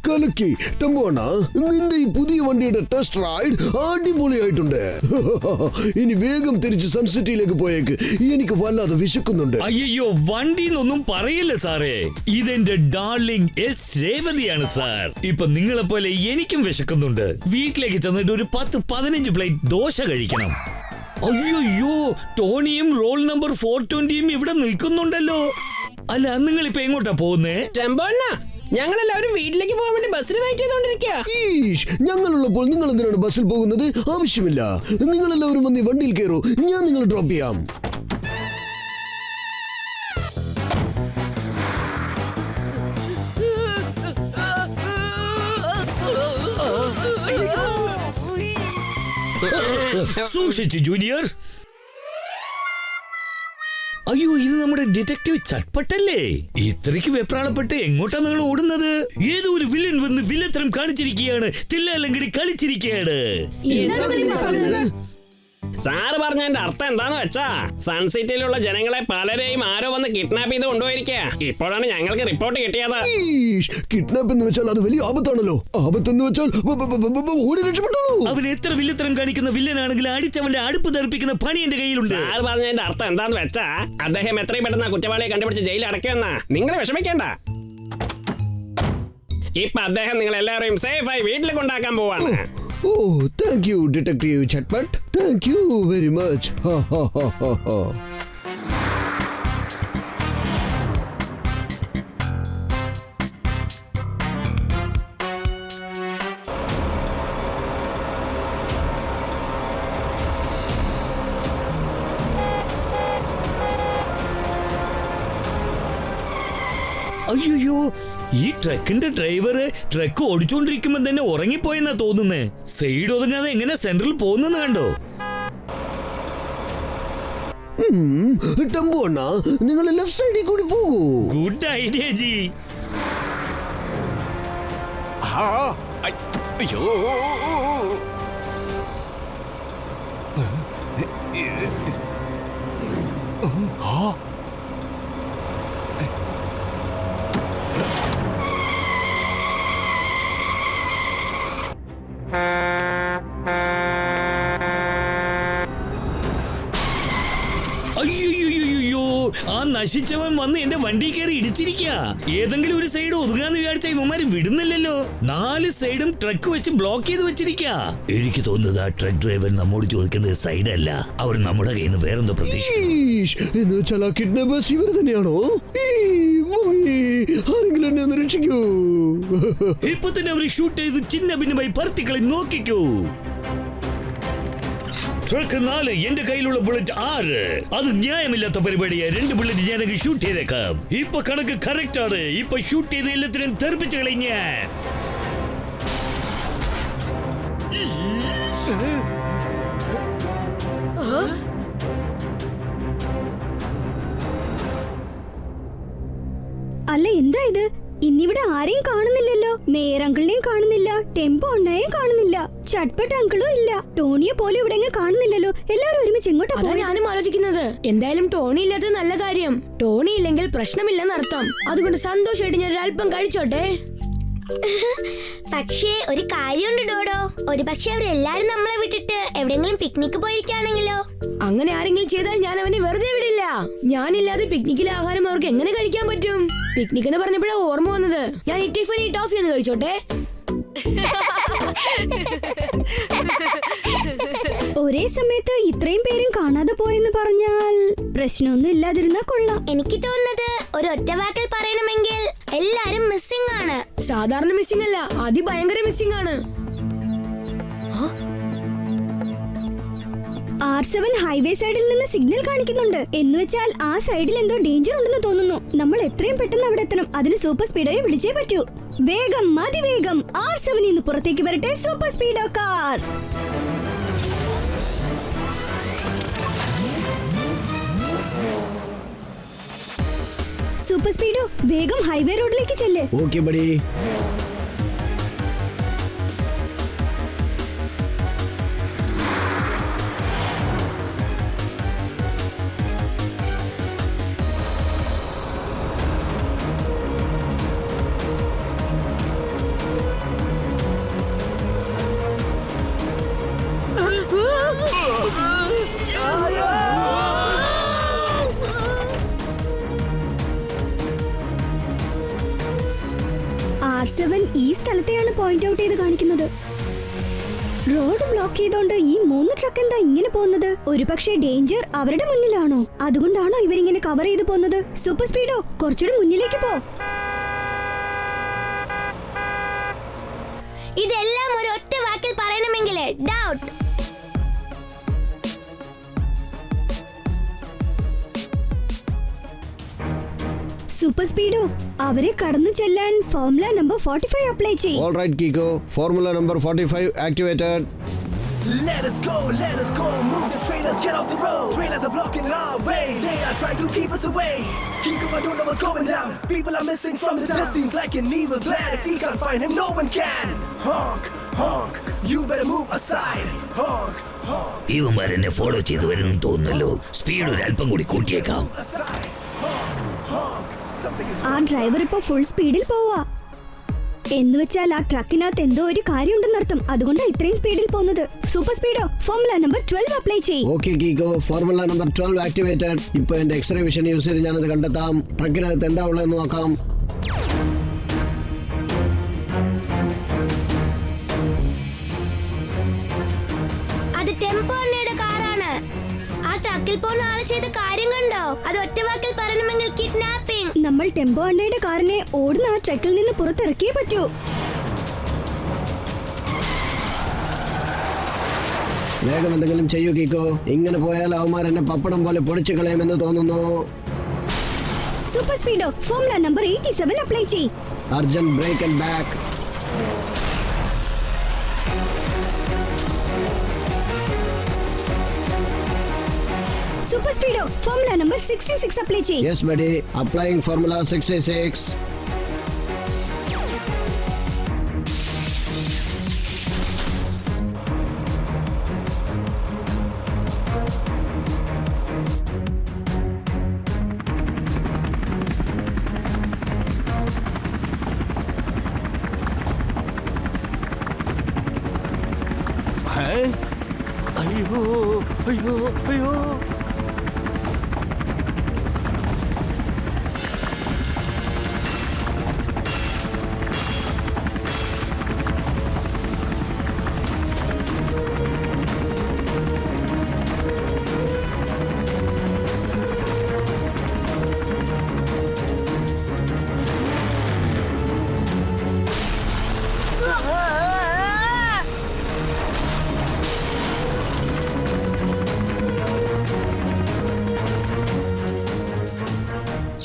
Speaker 6: കലക്കി ടെമ്പോണ, നിന്റെ ഈ പുതിയ വണ്ടിയുടെ ടെസ്റ്റ് റൈഡ് അടിപൊളിയായിട്ടുണ്ട്. ഇനി വേഗം തിരിച്ച് സൺസിറ്റിയിലേക്ക് പോയേക്ക്. എനിക്ക് വല്ലാതെ വിശക്കുന്നുണ്ട്.
Speaker 5: അയ്യോ, വണ്ടിന്നൊന്നും പറയില്ല സാറേ. ഇതെന്റെ ഡാർലിംഗ് എസ് രേവതിയാണ് സാർ. ഇപ്പൊ നിങ്ങളെ പോലെ എനിക്കും വിശക്കുന്നുണ്ട്. വീട്ടിലേക്ക് ചെന്നിട്ട് ഒരു 10-15 പ്ലേറ്റ് ദോശ കഴിക്കണം. അയ്യോ, ടോണിയും റോൾ നമ്പർ 420യും ഇവിടെ നിൽക്കുന്നുണ്ടല്ലോ. അല്ല, നിങ്ങൾ ഇപ്പൊ എങ്ങോട്ടാ പോകുന്നേ?
Speaker 10: ഞങ്ങളെല്ലാവരും വീട്ടിലേക്ക് പോകാൻ വേണ്ടി ബസ്സിന് വെയിറ്റ് ചെയ്തോണ്ടിരിക്കുക.
Speaker 6: ഞങ്ങളുള്ളപ്പോൾ നിങ്ങൾ എന്തിനാണ് ബസ്സിൽ പോകുന്നത്? ആവശ്യമില്ല. നിങ്ങളെല്ലാവരും വന്ന് വണ്ടിയിൽ കയറൂ. ഞാൻ നിങ്ങളെ ഡ്രോപ്പ് ചെയ്യാം.
Speaker 5: സൂക്ഷിച്ചു ജൂനിയർ. അയ്യോ, ഇത് നമ്മുടെ ഡിറ്റക്റ്റീവ് ചട്പട്ടല്ലേ? ഇത്രയ്ക്ക് വെപ്രാളപ്പെട്ട് എങ്ങോട്ടാ നിങ്ങൾ ഓടുന്നത്? ഏതോ ഒരു വില്ലൻ വന്ന് വില്ലത്തരം കാണിച്ചിരിക്കുകയാണ്. തില്ലാലങ്കടി കളിച്ചിരിക്കുകയാണ്.
Speaker 1: സാറ് പറഞ്ഞതിന്റെ അർത്ഥം എന്താന്ന് വെച്ചാ, സൺസിറ്റിയിലുള്ള ജനങ്ങളെ പലരെയും ആരോ വന്ന് കിഡ്നാപ്പ് ചെയ്ത് കൊണ്ടുപോയിരിക്കുക. ഇപ്പോഴാണ് ഞങ്ങൾക്ക് റിപ്പോർട്ട് കിട്ടിയത്.
Speaker 6: കിഡ്നാപ്പ് എന്ന് വെച്ചാൽ അത് വലിയ ആപത്താണല്ലോ. ആപത്തെന്ന് വെച്ചാൽ ഓടി രക്ഷപ്പെട്ടോളൂ.
Speaker 5: അവൻ എത്ര വില്ലത്തരം കാണിക്കുന്ന വില്ലനാണെങ്കിൽ അടിച്ചവന്റെ അടുപ്പ് തെറിപ്പിക്കുന്ന പണി എന്റെ കയ്യിലുണ്ട്.
Speaker 1: സാറ് പറഞ്ഞതിന്റെ അർത്ഥം എന്താന്ന് വെച്ചാ, അദ്ദേഹം എത്രയും പെട്ടെന്ന് കുറ്റവാളിയെ കണ്ടുപിടിച്ച് ജയിലിൽ അടയ്ക്കുമെന്നാ. നിങ്ങൾ വിഷമിക്കേണ്ട. ഇപ്പൊ അദ്ദേഹം നിങ്ങൾ എല്ലാവരെയും സേഫായി വീട്ടിൽ കൊണ്ടാക്കാൻ പോവാണ്.
Speaker 6: Oh, thank you, Detective Chatpat. Thank you very much. Ha ha ha ha ha.
Speaker 5: അയ്യോ, ഈ ട്രക്കിന്റെ ഡ്രൈവർ ട്രക്ക് ഓടിച്ചോണ്ടിരിക്കുമ്പോ തന്നെ ഉറങ്ങിപ്പോയെന്നാ തോന്നുന്നേ. സൈഡ് ഒതുങ്ങാതെ എങ്ങനെ സെന്ററിൽ പോകുന്നെന്ന് കണ്ടോ?
Speaker 6: ടെമ്പോ അണ്ണാ, നിങ്ങൾ ലെഫ്റ്റ് സൈഡിൽ കൂടി പോകൂ.
Speaker 5: Good idea G.
Speaker 1: അയ്യോ,
Speaker 5: അയ്യോ, ആ നശിച്ചവൻ വന്ന് എന്റെ വണ്ടി കയറി ഇടിച്ചിരിക്കുക. ഏതെങ്കിലും ഒരു സൈഡ് ഒതുങ്ങാന്ന് വിചാരിച്ച ഇവന്മാര് വിടുന്നില്ലല്ലോ. 4 സൈഡും ട്രക്ക് വെച്ച് ബ്ലോക്ക് ചെയ്ത് വെച്ചിരിക്കുക. എനിക്ക് തോന്നുന്നത് ആ ട്രക്ക് ഡ്രൈവർ നമ്മോട് ചോദിക്കുന്നത് സൈഡല്ല, അവർ നമ്മുടെ കയ്യിൽ നിന്ന് വേറെന്തോ പ്രതീക്ഷിച്ചു.
Speaker 6: എന്ന് വെച്ചാൽ ആ കിഡ്നാപ്പേഴ്സ് ഇവർ തന്നെയാണോ? ആരെങ്കിലും എന്നെ ഒന്ന് രക്ഷിക്കൂ.
Speaker 5: ഇപ്പൊ തന്നെ അവർ ഷൂട്ട് ചെയ്ത് ചിന്ന ഭിന്നമായി പറത്തിക്കളി നോക്കിക്കൂ. ട്രക്ക് 4, എന്റെ കയ്യിലുള്ള ബുള്ളറ്റ് 6. അത് ന്യായമില്ലാത്ത പരിപാടിയാ. 2 ബുള്ളറ്റ് ഞാനൊക്കെ ഷൂട്ട് ചെയ്തേക്കാം. ഇപ്പൊ കണക്ക് കറക്റ്റ് ആണ്. ഇപ്പൊ ഷൂട്ട് ചെയ്ത് എല്ലാത്തിനും തെറിപ്പിച്ചു കളഞ്ഞ.
Speaker 2: അല്ല, എന്താ ഇത്? ഇന്നിവിടെ ആരെയും കാണുന്നില്ലല്ലോ. മേയർ അങ്കിളിനെയും കാണുന്നില്ല, ടെമ്പോ അണ്ണയെയും കാണുന്നില്ല, ചട്പട്ട് അങ്കിളും ഇല്ല, ടോണിയെ പോലും ഇവിടെ കാണുന്നില്ലല്ലോ. എല്ലാരും ഒരുമിച്ച് എങ്ങോട്ടാ?
Speaker 3: അതാ ഞാനും ആലോചിക്കുന്നത്. എന്തായാലും ടോണി ഇല്ലാത്തത് നല്ല കാര്യം. ടോണി ഇല്ലെങ്കിൽ പ്രശ്നമില്ലെന്ന് അർത്ഥം. അതുകൊണ്ട് സന്തോഷമായിട്ട് ഞാൻ ഒരല്പം കഴിച്ചോട്ടെ.
Speaker 4: പക്ഷേ ഒരു കാര്യമുണ്ട് ഡോഡോ, ഒരു പക്ഷെ അവരെല്ലാരും നമ്മളെ വിട്ടിട്ട് എവിടെയെങ്കിലും പിക്നിക്ക് പോയിരിക്കുകയാണെങ്കിലോ?
Speaker 3: അങ്ങനെ ആരെങ്കിലും ചെയ്താൽ ഞാൻ അവനെ വെറുതെ വിടില്ല. ഞാനില്ലാതെ പിക്നിക്കിലെ ആഹാരം അവർക്ക് എങ്ങനെ കഴിക്കാൻ പറ്റും? പിക്നിക് എന്ന് പറഞ്ഞപ്പോഴാ ഓർമ്മ വന്നത്. ഞാൻ ഈ ടിഫിനി ടോഫി ഒന്ന് കഴിച്ചോട്ടെ.
Speaker 2: ഒരേ സമയത്ത് ഇത്രയും പേരും കാണാതെ പോയെന്ന് പറഞ്ഞാൽ പ്രശ്നമൊന്നും ഇല്ലാതിരുന്നാ കൊള്ളാം.
Speaker 4: എനിക്ക് തോന്നുന്നത് ഒരു ഒറ്റ വാക്കിൽ പറയണമെങ്കിൽ എല്ലാരും മിസ്സിംഗ് ആണ്.
Speaker 3: സാധാരണ മിസ്സിംഗ് അല്ല, അതിഭയങ്കര മിസ്സിംഗ് ആണ്.
Speaker 2: R7 ഹൈവേ സൈഡിൽ നിന്ന് സിഗ്നൽ കാണിക്കുന്നുണ്ട്. എന്ന് വെച്ചാൽ ആ സൈഡിൽ എന്തോ ഡേഞ്ചർ ഉണ്ടെന്ന് തോന്നുന്നു. നമ്മൾ എത്രയും പെട്ടെന്ന് അവിടെ എത്തണം. അതിന് സൂപ്പർ സ്പീഡോയെ വിളിച്ചേ പറ്റൂ. വേഗം, അതിവേഗം R7 നിന്ന് പുറത്തേക്ക് വരട്ടെ സൂപ്പർ സ്പീഡോ കാർ. സൂപ്പർ സ്പീഡോ, വേഗം ഹൈവേ റോഡിലേക്ക് ചെല്ല്.
Speaker 7: Okay buddy.
Speaker 2: R7 ഈ സ്ഥലത്തെയാണ് പോയിന്റ് ഔട്ട് ചെയ്ത് കാണിക്കുന്നത്. റോഡ് ബ്ലോക്ക് ചെയ്തോണ്ട് ഈ 3 ട്രക്ക് എന്താ ഇങ്ങനെ പോകുന്നത്? ഒരുപക്ഷെ ഡേഞ്ചർ അവരുടെ മുന്നിലാണോ? അതുകൊണ്ടാണോ ഇവരിങ്ങനെ കവർ ചെയ്ത് പോകുന്നത്? സൂപ്പർ സ്പീഡോ, കുറച്ചുകൂടി മുന്നിലേക്ക് പോ.
Speaker 4: ഇതെല്ലാം ഒരു ഒറ്റ വാക്കിൽ പറയണമെങ്കിൽ ഡൗട്ട്.
Speaker 2: സൂപ്പർ സ്പീഡോ, അവരെ കടന്നു ചെല്ലാൻ ഫോർമുല നമ്പർ 45 അപ്ലൈ ചെയ്യ്.
Speaker 7: All right Kiko, formula number 45 activated.
Speaker 8: Let us go, move the trailers, get off the road. Trailers are blocking our way, they are trying to keep us away. Kiko, I don't know what's going down. People are missing from the town. Seems like an evil plan. If he can't find him, no one can. Honk, honk, you better move aside. Honk, honk.
Speaker 5: ഇവന്മാരെന്നെ follow ചെയ്തു വരുന്നു തോന്നുന്നല്ലോ. Speed ഒരു അല്പം കൂടി കൂട്ടിയേക്കാം.
Speaker 8: Aside. Honk, honk. Something is
Speaker 2: ആ driver ഇപ്പൊ ഫുൾ സ്പീഡിൽ പോവാ. എന്ന് വെച്ചാൽ ആ ട്രക്കിനകത്ത് എന്തോ ഒരു കാര്യമുണ്ടെന്നർത്ഥം. അതുകൊണ്ടാണ് ഇത്രയും സ്പീഡിൽ പോകുന്നത്. Super Speedo, formula number 12 apply ചെയ്യ്.
Speaker 7: Okay Kiko, formula number 12 activated. ഇപ്പൊ എന്റെ എക്സ്റേ വിഷൻ യൂസ് ചെയ്ത് ഞാനത് കണ്ടെത്താം. ട്രക്കിനകത്ത് എന്താ ഉള്ളതെന്ന് നോക്കാം.
Speaker 4: അത് ടെമ്പോ അണ്ണയുടെ കാറാണ്. ആ ട്രക്കിൽ പോകുന്ന ആള് ചെയ്ത കാര്യം കണ്ടോ? അത് ഒറ്റ വാക്കിൽ പറയണമെങ്കിൽ കിഡ്നാപ്പിംഗ്.
Speaker 2: നമ്മൾ ടെമ്പോ അണ്ണയുടെ കാറിനെ ഓടുന്ന ആ ട്രക്കിൽ നിന്ന് പുറത്തിറക്കിയേ പറ്റൂ.
Speaker 7: വേഗം എന്തെങ്കിലും ചെയ്യൂ Kiko. ഇങ്ങനെ പോയാൽ അവന്മാർ എന്നെ പപ്പടം പോലെ പൊടിച്ചു കളയുമെന്ന് തോന്നുന്നു.
Speaker 2: Super Speedo, formula number 87 apply ചെയ്യ്.
Speaker 7: Urgent brake and back.
Speaker 2: Super Speedo, formula number 66 apply ചെയ്യ്.
Speaker 7: Yes buddy, applying formula 66.
Speaker 8: അയ്യോ അയ്യോ അയ്യോ.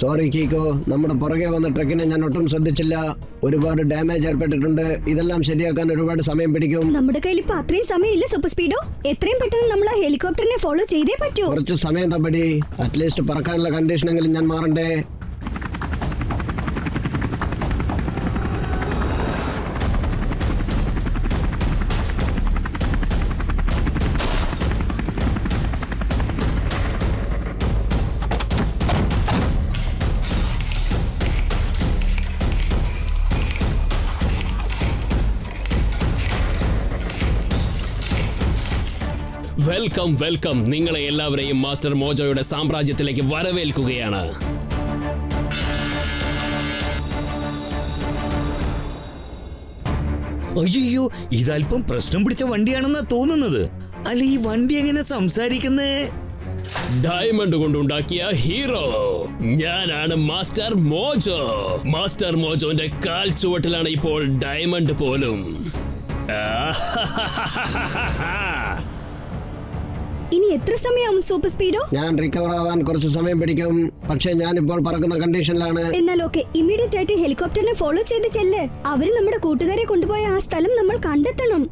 Speaker 7: സോറി Kiko, നമ്മുടെ പുറകെ വന്ന ട്രക്കിനെ ഞാൻ ഒട്ടും ശ്രദ്ധിച്ചില്ല. ഒരുപാട് ഡാമേജ് ഏർപ്പെട്ടിട്ടുണ്ട്. ഇതെല്ലാം ശരിയാക്കാൻ ഒരുപാട് സമയം പിടിക്കും.
Speaker 2: നമ്മുടെ കയ്യിൽ ഇപ്പൊ അത്രയും സമയമില്ല സൂപ്പർ സ്പീഡോ. എത്രയും പെട്ടെന്ന് നമ്മൾ ആ ഹെലികോപ്റ്ററിനെ ഫോളോ ചെയ്തേ പറ്റൂ.
Speaker 7: കുറച്ച് സമയം തപ്പടി. അറ്റ്ലീസ്റ്റ് പറക്കാനുള്ള കണ്ടീഷനെങ്കിലും ഞാൻ മാറണ്ടേ.
Speaker 1: Welcome welcome. നിങ്ങളെ എല്ലാവരെയും മാസ്റ്റർ മോജോയുടെ സാമ്രാജ്യത്തിലേക്ക് വരവേൽക്കുകയാണ്.
Speaker 5: അയ്യോ, ഇതല്പം പ്രശ്നം പിടിച്ച വണ്ടിയാണെന്നാ തോന്നുന്നത്. അല്ല, ഈ വണ്ടി എങ്ങനെ സംസാരിക്കുന്നേ?
Speaker 1: ഡയമണ്ട് കൊണ്ടുണ്ടാക്കിയ ഹീറോ ഞാനാണ് മാസ്റ്റർ മോജോ. മാസ്റ്റർ മോജോന്റെ കാൽ ചുവട്ടിലാണ് ഇപ്പോൾ ഡയമണ്ട് പോലും.
Speaker 2: ഇനി എത്ര സമയമാവും സൂപ്പർ സ്പീഡോ?
Speaker 7: ഞാൻ റിക്കവർ ആവാൻ കുറച്ച് സമയം പിടിക്കും, പക്ഷെ ഞാൻ ഇപ്പോൾ പറക്കുന്ന കണ്ടീഷനിലാണ്.
Speaker 2: എന്നാൽ ഓക്കെ, ഇമ്മീഡിയറ്റ് ആയിട്ട് ഹെലികോപ്റ്ററിനെ ഫോളോ ചെയ്ത് ചെല്ല്. അവര് നമ്മുടെ കൂട്ടുകാരെ കൊണ്ടുപോയ ആ സ്ഥലം നമ്മൾ കണ്ടെത്തണം.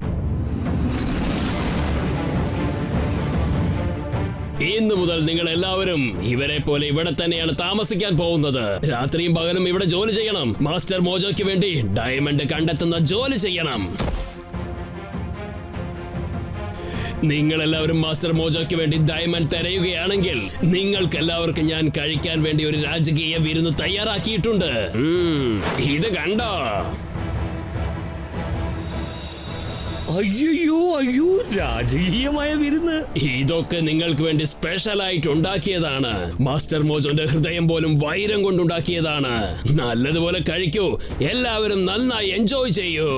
Speaker 1: ഇന്ന് മുതൽ നിങ്ങൾ എല്ലാവരും ഇവരെ പോലെ ഇവിടെ തന്നെയാണ് താമസിക്കാൻ പോകുന്നത്. രാത്രിയും പകലും ഇവിടെ ജോലി ചെയ്യണം. മാസ്റ്റർ മോജോയ്ക്ക് വേണ്ടി ഡയമണ്ട് കണ്ടെത്തുന്ന ജോലി ചെയ്യണം. നിങ്ങൾ എല്ലാവരും മാസ്റ്റർ മോജോയ്ക്ക് വേണ്ടി ഡയമണ്ട് തിരയുകയാണെങ്കിൽ നിങ്ങൾക്ക് എല്ലാവർക്കും ഞാൻ കഴിക്കാൻ വേണ്ടി ഒരു രാജകീയ വിരുന്ന് തയ്യാറാക്കിയിട്ടുണ്ട്. ഇത് കണ്ടോ?
Speaker 5: അയ്യോ അയ്യോ, രാജകീയമായ വിരുന്ന്.
Speaker 1: ഇതൊക്കെ നിങ്ങൾക്ക് വേണ്ടി സ്പെഷ്യൽ ആയിട്ട് ഉണ്ടാക്കിയതാണ്. മാസ്റ്റർ മോജോന്റെ ഹൃദയം പോലും വൈരം കൊണ്ടുണ്ടാക്കിയതാണ്. നല്ലതുപോലെ കഴിക്കൂ, എല്ലാവരും നന്നായി എൻജോയ് ചെയ്യൂ.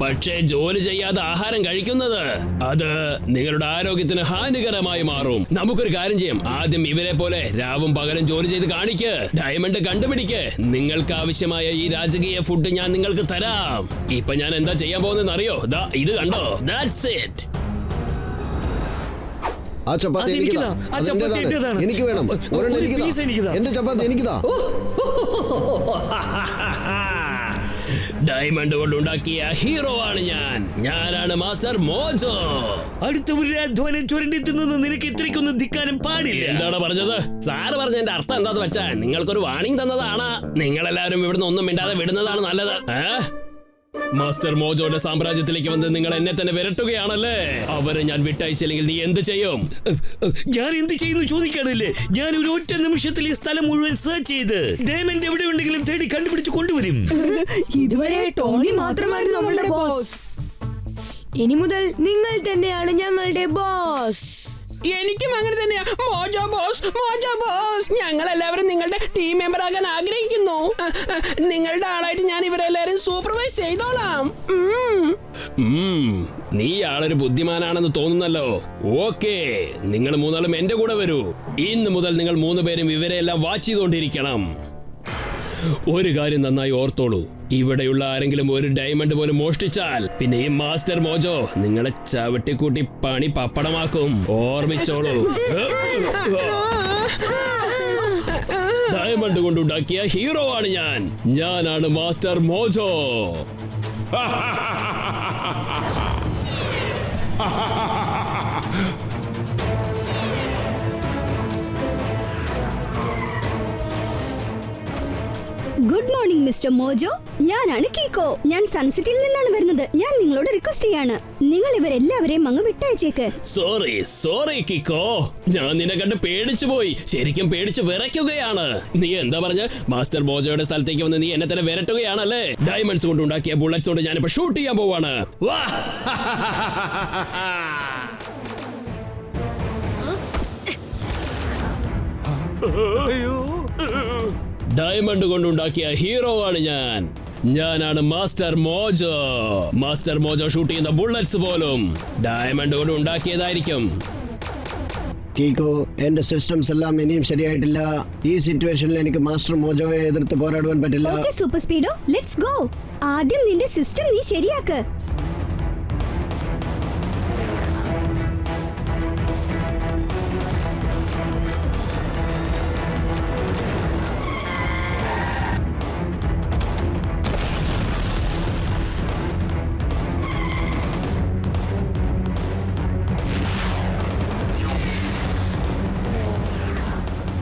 Speaker 1: പക്ഷേ ജോലി ചെയ്യാതെ ആഹാരം കഴിക്കുന്നത് അത് നിങ്ങളുടെ ആരോഗ്യത്തിന് ഹാനികരമായി മാറും. നമുക്കൊരു കാര്യം ചെയ്യാം, ആദ്യം ഇവരെ പോലെ രാവും പകലും ജോലി ചെയ്ത് കാണിക്ക്, ഡയമണ്ട് കണ്ടുപിടിക്ക്. നിങ്ങൾക്ക് ആവശ്യമായ ഈ രാജകീയ ഫുഡ് ഞാൻ നിങ്ങൾക്ക് തരാം. ഇപ്പൊ ഞാൻ എന്താ ചെയ്യാൻ പോകുന്നതെന്ന് അറിയോ? ദാ ഇത് കണ്ടോ? That's it.
Speaker 7: ആ ചപ്പാത്തി എനിക്ക് വേണം. എന്റെ ചപ്പാത്തി എനിക്കിതാ.
Speaker 1: ഡയമണ്ട് കൊണ്ടുണ്ടാക്കിയ ഹീറോ ആണ് ഞാനാണ് മാസ്റ്റർ മോജോ.
Speaker 5: അടുത്തവരുടെ അധ്വാനം ചുരണ്ടി തിന്നത് നിനക്ക് ഇത്രയ്ക്കൊന്നും ധിക്കാനും പാടില്ല.
Speaker 1: എന്താണ് പറഞ്ഞത്? സാറ് പറഞ്ഞതിന്റെ അർത്ഥം എന്താന്ന് വെച്ചാ നിങ്ങൾക്കൊരു വാണിംഗ് തന്നതാണ്. നിങ്ങളെല്ലാവരും ഇവിടുന്ന് ഒന്നും മിണ്ടാതെ വിടുന്നതാണ് നല്ലത്. മാസ്റ്റർ മോജോയുടെ സാമ്രാജ്യത്തിലേക്ക് വന്ന് നിങ്ങൾ എന്നെ തന്നെ വിരട്ടുകയാണല്ലേ? അവരെ ഞാൻ വിട്ടയച്ചില്ലെങ്കിൽ നീ എന്ത് ചെയ്യും?
Speaker 5: ഞാൻ എന്ത് ചെയ്യുന്നു ചോദിക്കാനല്ലേ? ഞാൻ ഒരു ഒറ്റ നിമിഷത്തിൽ ഈ സ്ഥലം മുഴുവൻ സെർച്ച് ചെയ്ത് ഡയമണ്ട് എവിടെ ഉണ്ടെങ്കിലും തേടി കണ്ടുപിടിച്ച് കൊണ്ടുവരും.
Speaker 3: ഇതുവരെ ടോണി മാത്രമായിരുന്നു നമ്മളുടെ ബോസ്. ഇനി മുതൽ നിങ്ങൾ തന്നെയാണ് ഞങ്ങളുടെ ബോസ്.
Speaker 10: എനിക്കും അങ്ങനെ തന്നെയാ. Mojo boss, mojo boss. ഞങ്ങൾ എല്ലാവരും നിങ്ങളുടെ ടീം മെമ്പർ ആകാൻ ആഗ്രഹിക്കുന്നു. നിങ്ങളുടെ ആളായിട്ട് ഞാൻ ഇവരെല്ലാരും സൂപ്പർവൈസ് ചെയ്തോളാം.
Speaker 1: നീ ആളൊരു ബുദ്ധിമാനാണെന്ന് തോന്നുന്നല്ലോ. ഓക്കെ, നിങ്ങൾ മൂന്നാളും എന്റെ കൂടെ വരൂ. ഇന്ന് മുതൽ നിങ്ങൾ 3 പേരും ഇവരെല്ലാം വാച്ച് ചെയ്തുകൊണ്ടിരിക്കണം. ഒരു കാര്യം നന്നായി ഓർത്തോളൂ, ഇവിടെയുള്ള ആരെങ്കിലും ഒരു ഡയമണ്ട് പോലും മോഷ്ടിച്ചാൽ പിന്നെ ഈ മാസ്റ്റർ മോജോ നിങ്ങളെ ചവിട്ടിക്കൂട്ടി പണി പപ്പടമാക്കും. ഓർമ്മിച്ചോളൂ. ഡയമണ്ട് കൊണ്ടുണ്ടാക്കിയ ഹീറോ ആണ് ഞാനാണ് master mojo.
Speaker 2: Good morning mister mojo. ഞാനാണ് കീക്കോ. ഞാൻ സൺസിറ്റിയിൽ നിന്നാണ് വരുന്നത്. ഞാൻ നിങ്ങളോട് റിക്വസ്റ്റ് ചെയ്യാണ്, നിങ്ങൾ ഇവരെല്ലാവരെയും അങ്ങ് വിട്ടയച്ചേക്ക്.
Speaker 1: സോറി കിക്കോ, ഞാൻ നിന്നെ കണ്ട് പേടിച്ചു പോയി. ശരിക്കും പേടിച്ച് വിറയ്ക്കുകയാണ്. നീ എന്താ പറഞ്ഞ? മാസ്റ്റർ മോജോയുടെ സ്ഥലത്തേക്ക് വന്ന് നീ എന്നെ തന്നെ വിരട്ടുകയാണല്ലേ? ഡയമണ്ട്സ് കൊണ്ടുണ്ടാക്കിയ ബുള്ളറ്റ്സ് കൊണ്ട് ഞാനിപ്പോ ഷൂട്ട് ചെയ്യാൻ പോവാണ്. ഡയമണ്ട് കൊണ്ടുണ്ടാക്കിയ ഹീറോ ആണ് ഞാനാണ് master mojo. Master mojo shoot ചെയ്യുന്ന ബുള്ളറ്റ്സ് പോലും ഡയമണ്ട് കൊണ്ട് ഉണ്ടാക്കിയതായിരിക്കും.
Speaker 7: കീക്കോ, എന്റെ സിസ്റ്റംസ് എല്ലാം ഇനിയും ശരിയായിട്ടില്ല. ഈ സിറ്റുവേഷനിൽ എനിക്ക് മാസ്റ്റർ മോജോയെ എതിർത്ത് പോരാടുവാൻ പറ്റില്ല.
Speaker 2: Okay super Speedo, let's go. ആദ്യം നിന്റെ സിസ്റ്റം നീ ശരിയാക്ക്.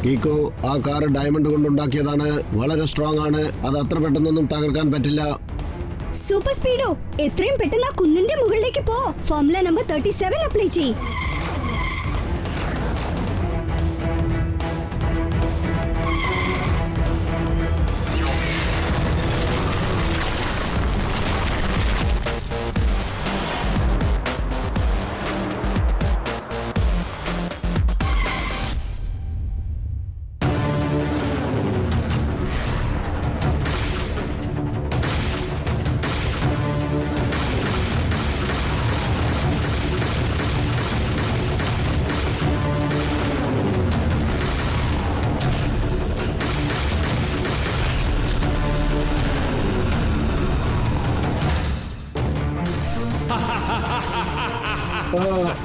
Speaker 7: കീക്കോ, ആ കാർ ഡയമണ്ട് കൊണ്ടുണ്ടാക്കിയതാണ്. വളരെ സ്ട്രോങ് ആണ്. അത് അത്ര പെട്ടെന്നൊന്നും തകർക്കാൻ പറ്റില്ല.
Speaker 2: സൂപ്പർ സ്പീഡോ, എത്രയും പെട്ടെന്ന് ആ കുന്നിന്റെ മുകളിലേക്ക് പോ. ഫോർമുല നമ്പർ 37 അപ്ലൈ ചെയ്യ്.